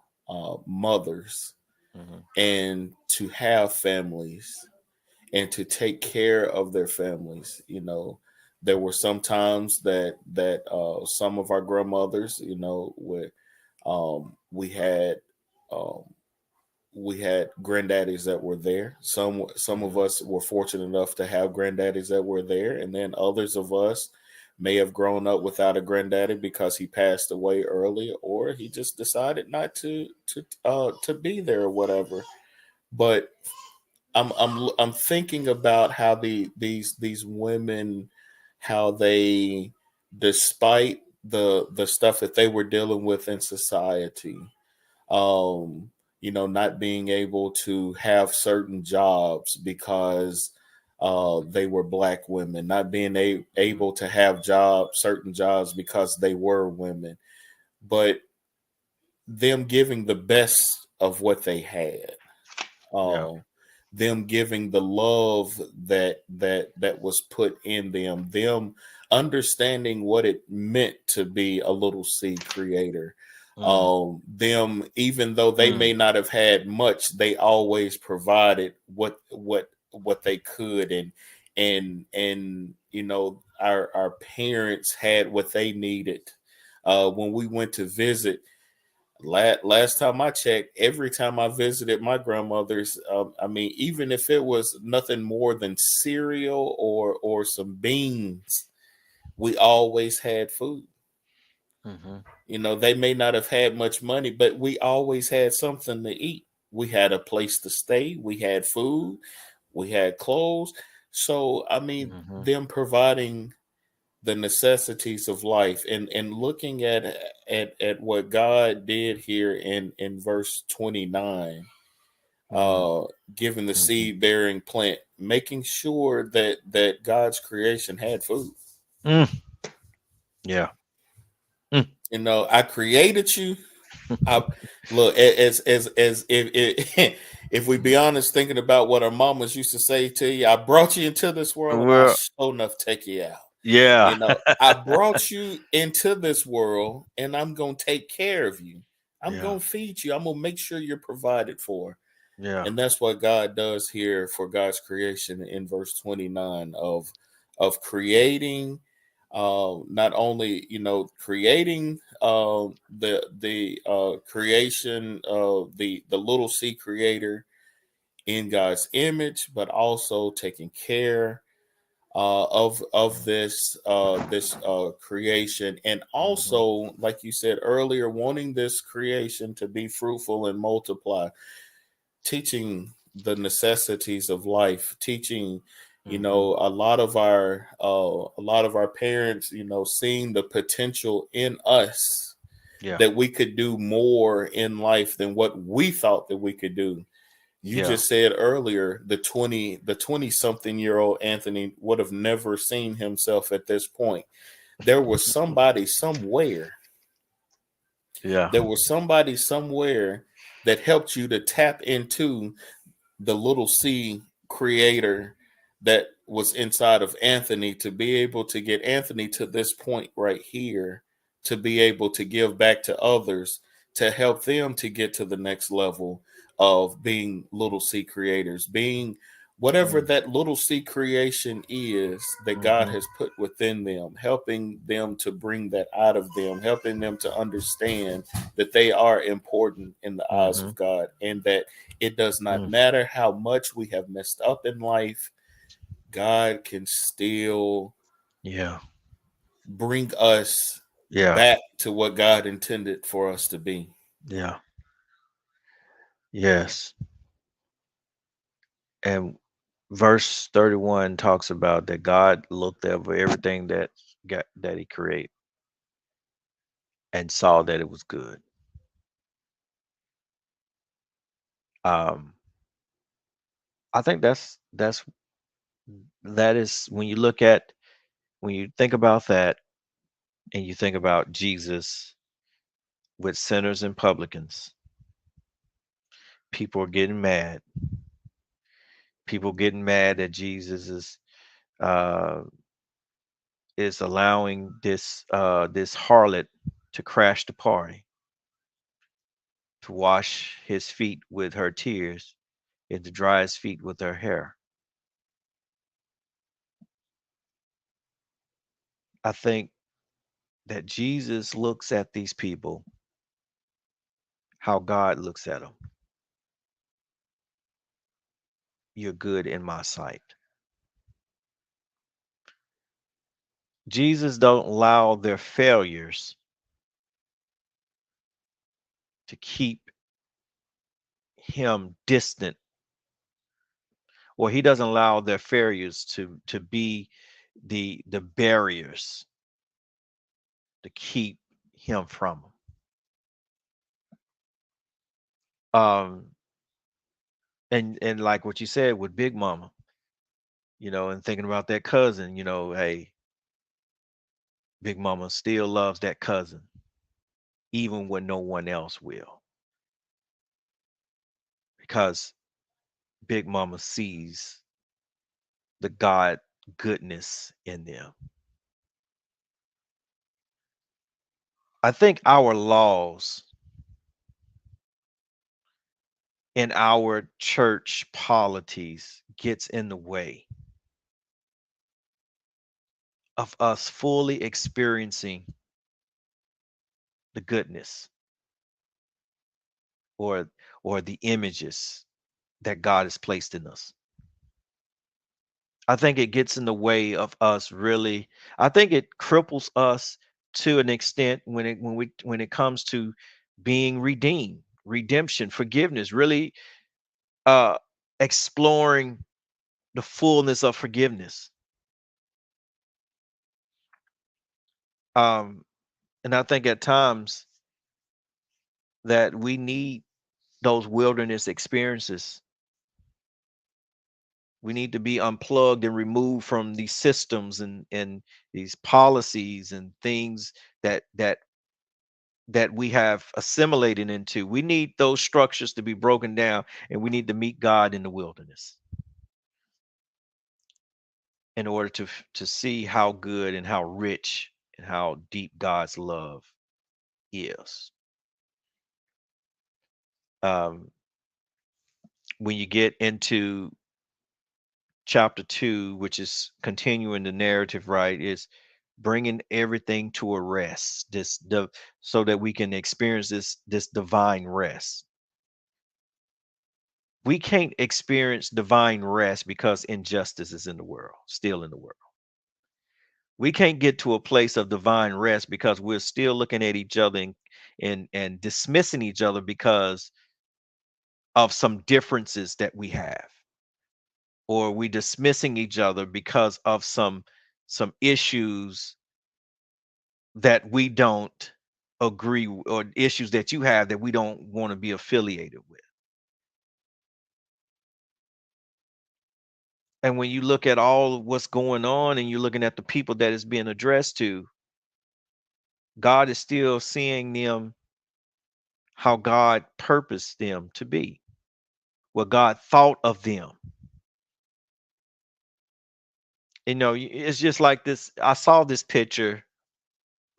mothers Mhm. and to have families and to take care of their families. There were some times that some of our grandmothers, we had um, we had granddaddies that were there. Some of Mhm. us were fortunate enough to have granddaddies that were there, and then others of us may have grown up without a granddaddy because he passed away early, or he just decided not to be there or whatever. But I'm thinking about how these women, how they, despite the stuff that they were dealing with in society, um, not being able to have certain jobs because they were black women, not being Mhm. able to have certain jobs because they were women, but them giving the best of what they had, Yeah. uh, them giving the love that was put in them understanding what it meant to be a little C creator. Mm. Them, even though they may Mm. not have had much, they always provided what they could, and our parents had what they needed. When we went to visit, last time I checked, every time I visited my grandmother's, I mean, even if it was nothing more than cereal or some beans, we always had food. Mhm. They may not have had much money, but we always had something to eat. We had a place to stay. We had food. We had clothes. So, I mean, Mhm. them providing the necessities of life, and looking at what God did here in verse 29, Mm. uh giving the Mhm. seed bearing plant, making sure that God's creation had food. Mm. Yeah. Mm. I created you. I look, as if if we be honest, thinking about what our mamas used to say to you, I brought you into this world and I Well, sure enough take you out. yeah. I brought you into this world and I'm going to take care of you. I'm Yeah. going to feed you. I'm going to make sure you're provided for. Yeah. And that's what God does here for God's creation in verse 29 of creating, not only, creating the creation of the little C creator in God's image, but also taking care of Mm. this creation, and Mhm. also, like you said earlier, wanting this creation to be fruitful and multiply, teaching the necessities of life, teaching, Mhm. a lot of our parents, seeing the potential in us, Yeah. that we could do more in life than what we thought that we could do. You Yeah. just said earlier, the 20 something year old Anthony would have never seen himself at this point. There was somebody somewhere. Yeah. There was somebody somewhere that helped you to tap into the little C creator that was inside of Anthony, to be able to get Anthony to this point right here, to be able to give back to others, to help them to get to the next level of being little C creators, being whatever Mm. that little C creation is that God Mhm. has put within them, helping them to bring that out of them, helping them to understand that they are important in the eyes of Mhm. God, and that it does not Mm. matter how much we have messed up in life, God can still Yeah. bring us Yeah. back to what God intended for us to be. Yeah. Yes. And verse 31 talks about that God looked over everything that he created and saw that it was good. Um, I think that is when you think about that and you think about Jesus with sinners and publicans, people are getting mad. People getting mad that Jesus uh, is allowing this harlot to crash the party, to wash his feet with her tears, and to dry his feet with her hair. I think that Jesus looks at these people how God looks at them. you're good in my sight. Jesus don't allow their failures to keep him distant, or he doesn't allow their failures to be the barriers to keep him from them. And like what you said with Big Mama, and thinking about that cousin, hey, Big Mama still loves that cousin, even when no one else will, because Big Mama sees the God goodness in them. I think our laws and our church polities gets in the way of us fully experiencing the goodness, or the images that God has placed in us. I think it gets in the way of us really. I think it cripples us to an extent when it comes to being redeemed, redemption, forgiveness, really uh exploring the fullness of forgiveness. Um and I think at times that we need those wilderness experiences. We need to be unplugged and removed from these systems and these policies and things that we have assimilated into. We need those structures to be broken down, and we need to meet God in the wilderness in order to see how good and how rich and how deep God's love is. Um, when you get into chapter 2, which is continuing the narrative, right, is bringing everything to a rest, so that we can experience this divine rest. We can't experience divine rest because injustice is in the world, still in the world. We can't get to a place of divine rest because we're still looking at each other and dismissing each other because of some differences that we have, or we dismissing each other because of some issues that we don't or issues that you have that we don't want to be affiliated with. And when you look at all of what's going on and you're looking at the people that is being addressed to, God is still seeing them how God purposed them to be, what God thought of them. It's just like this. I saw this picture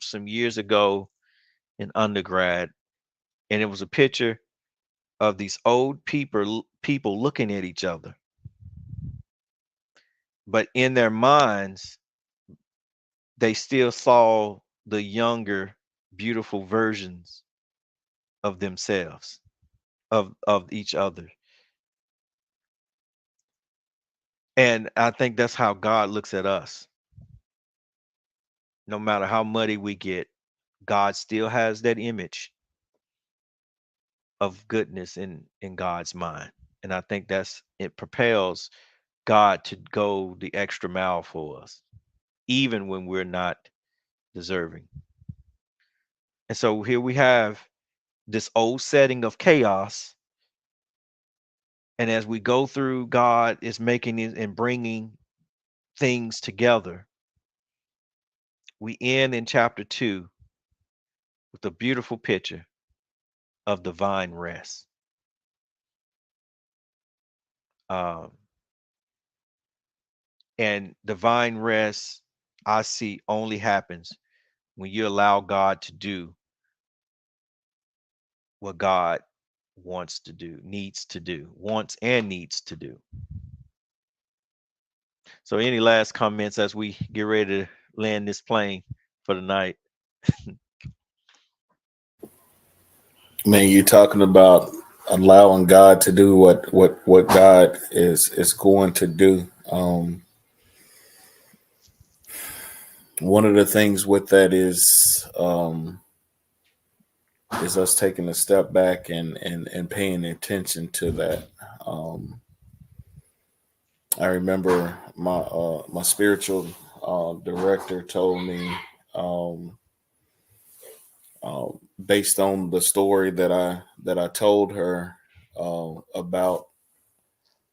some years ago in undergrad, and it was a picture of these old people looking at each other, but in their minds, they still saw the younger, beautiful versions of themselves, of each other. And I think that's how God looks at us. No matter how muddy we get, God still has that image of goodness in God's mind. And I think it propels God to go the extra mile for us, even when we're not deserving. And so here we have this old setting of chaos. And as we go through, God is making it and bringing things together. We end in chapter 2 with a beautiful picture of divine rest. Um, and divine rest, I see, only happens when you allow God to do what God wants to do, needs to do, wants and needs to do. So, any last comments as we get ready to land this plane for the night? Man, you're talking about allowing God to do what God is going to do. One of the things with that is us taking a step back and paying attention to that. Um, I remember my spiritual director told me, um, uh, based on the story that I told her about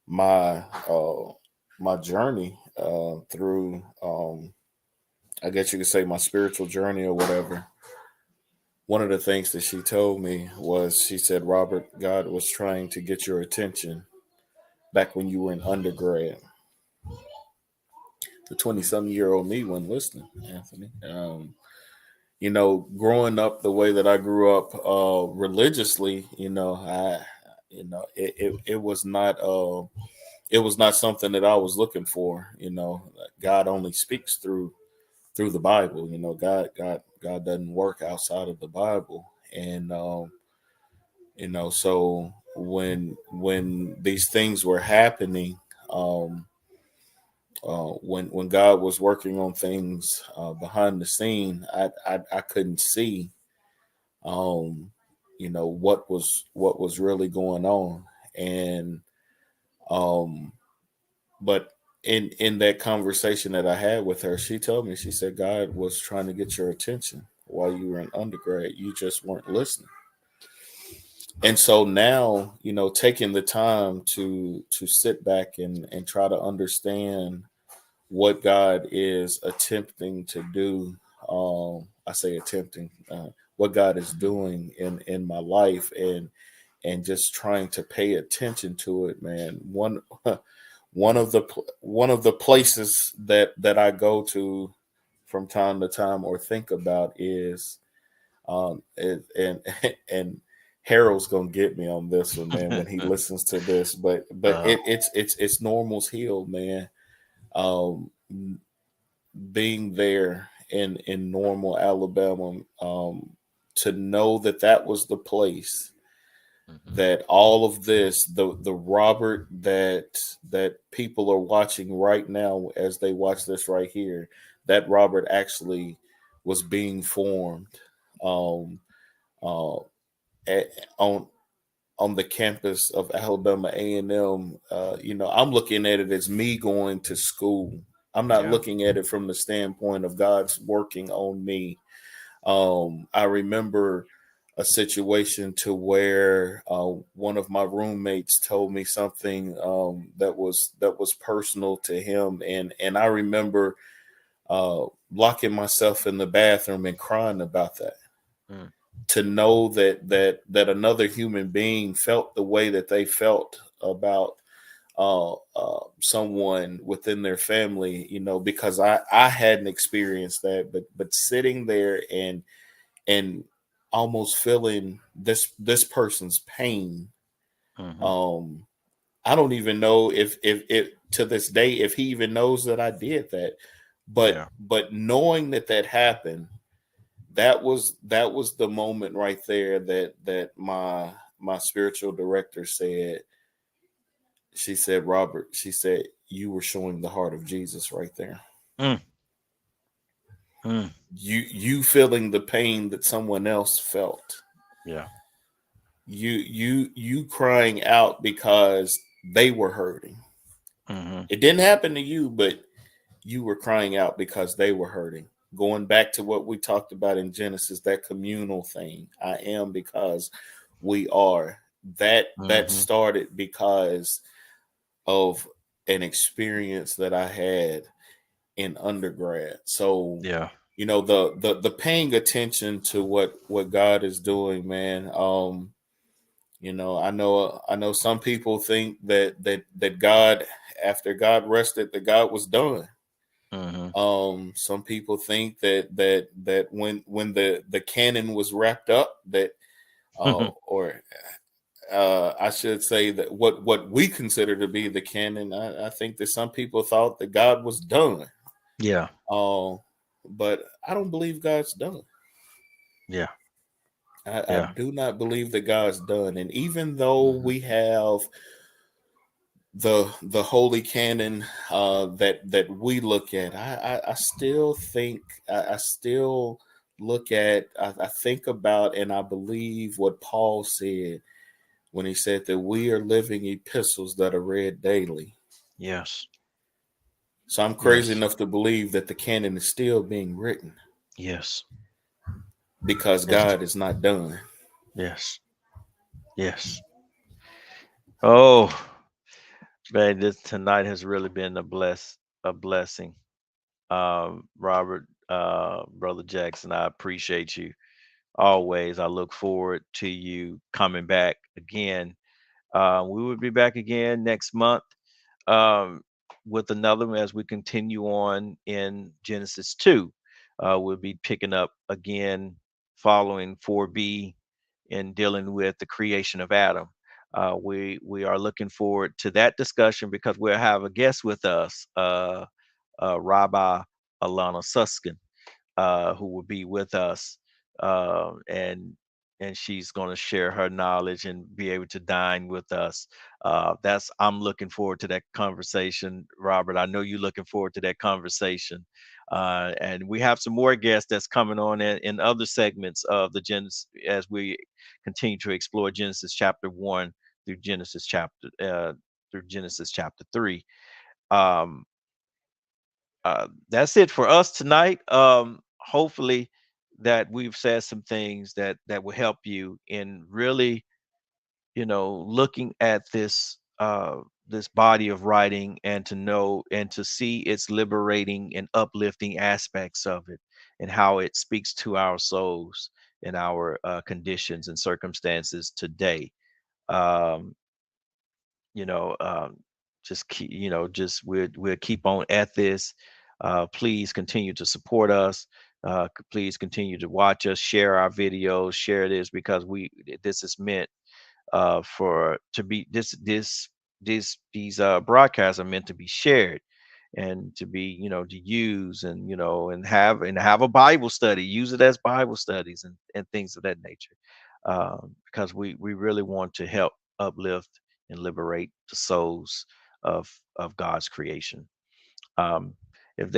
my uh, my journey through, I guess you could say, my spiritual journey or whatever. One of the things that she told me was, she said, Robert, God was trying to get your attention back when you were in undergrad. The 20-some-year-old me wasn't listening, Anthony. Growing up the way that I grew up religiously, it was not something that I was looking for. God only speaks through the Bible. God doesn't work outside of the Bible. And so when these things were happening, um, when God was working on things behind the scene, I couldn't see, um, what was really going on. And um, but in that conversation that I had with her, she told me, she said, God was trying to get your attention while you were in undergrad. You just weren't listening. And so now, taking the time to sit back and try to understand what God is attempting to do. I say attempting, what God is doing in my life, and just trying to pay attention to it, man. One of the places that I go to from time to time or think about is, and and Harold's gonna get me on this one, man, when he listens to this. But uh, it's Normal's Hill, man. Um, Being there in Normal, Alabama, to know that was the place mhm, that all of this, the Robert that people are watching right now as they watch this right here, that Robert actually was being formed, um, uh, at, on on the campus of Alabama A&M. I'm looking at it as me going to school. I'm not yeah. looking at it from the standpoint of God's working on me. I remember a situation to where one of my roommates told me something that was personal to him, and I remember uh, locking myself in the bathroom and crying about that. Mm, To know that another human being felt the way that they felt about someone within their family, because I hadn't experienced that, but sitting there and almost feeling this person's pain. mhm, um I don't even know if to this day if he even knows that I did that, but yeah. knowing that happened, that was the moment right there that my spiritual director said. She said, Robert, she said, you were showing the heart of Jesus right there. Mm, mm, You feeling the pain that someone else felt. yeah. You crying out because they were hurting. Mhm, It didn't happen to you, but you were crying out because they were hurting. Going back to what we talked about in Genesis, that communal thing. I am because we are. That mhm, started because of an experience that I had in undergrad. So, yeah. the paying attention to what God is doing, man. I know some people think that God, after God rested, that God was done. Mhm. Some people think that when the canon was wrapped up, that or I should say that what we consider to be the canon, I think that some people thought that God was done. Yeah. Uh, but I don't believe God's done. Yeah. I Yeah. do not believe that God's done. And even though Mhm. we have the holy canon that we look at, I still think I still look at I think about and I believe what Paul said when he said that we are living epistles that are read daily. Yes. So I'm crazy Yes. enough to believe that the canon is still being written Yes. because Yes. God is not done. Yes. Yes. Oh, man, this tonight has really been a blessing. Robert, Brother Jackson, I appreciate you always. I look forward to you coming back again. We will be back again next month, um, with another one as we continue on in Genesis 2. We'll be picking up again following 4b in dealing with the creation of Adam. We are looking forward to that discussion because we'll have a guest with us, Rabbi Alana Suskin, who will be with us, uh, and and she's going to share her knowledge and be able to dine with us. That's I'm looking forward to that conversation, Robert. I know you're looking forward to that conversation, and we have some more guests that's coming on in other segments of the Genesis as we continue to explore Genesis chapter 1 through Genesis chapter 3. Um, that's it for us tonight. Hopefully, that we've said some things that will help you in really, looking at this body of writing and to know and to see its liberating and uplifting aspects of it and how it speaks to our souls and our conditions and circumstances today. Um, you know just keep just we'll keep on at this. Please continue to support us. Please continue to watch us, share our videos, share this, because this is meant for to be these broadcasts are meant to be shared and to be, to use, and have a Bible study, use it as Bible studies and things of that nature, because we really want to help uplift and liberate the souls of God's creation. um if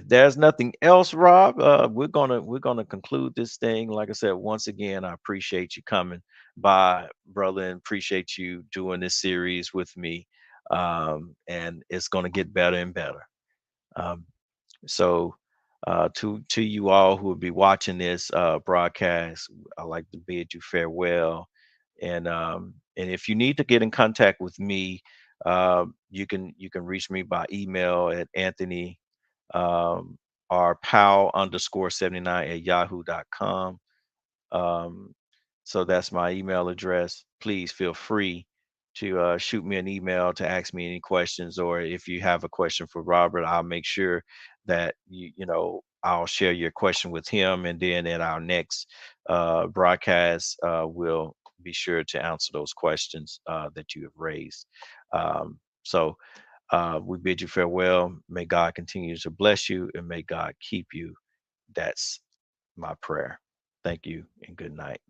there's nothing else, Rob, we're gonna conclude this thing. Like I said, once again, I appreciate you coming by, brother, and appreciate you doing this series with me. And it's gonna get better and better. um so to you all who will be watching this broadcast, I like to bid you farewell. And if you need to get in contact with me, you can reach me by email at Anthony, um, or pal underscore 79 at yahoo.com. Um, so that's my email address. Please feel free to shoot me an email to ask me any questions, or if you have a question for Robert, I'll make sure that I'll share your question with him, and then at our next broadcast, we'll be sure to answer those questions that you have raised. So we bid you farewell. May God continue to bless you, and may God keep you. That's my prayer. Thank you and good night.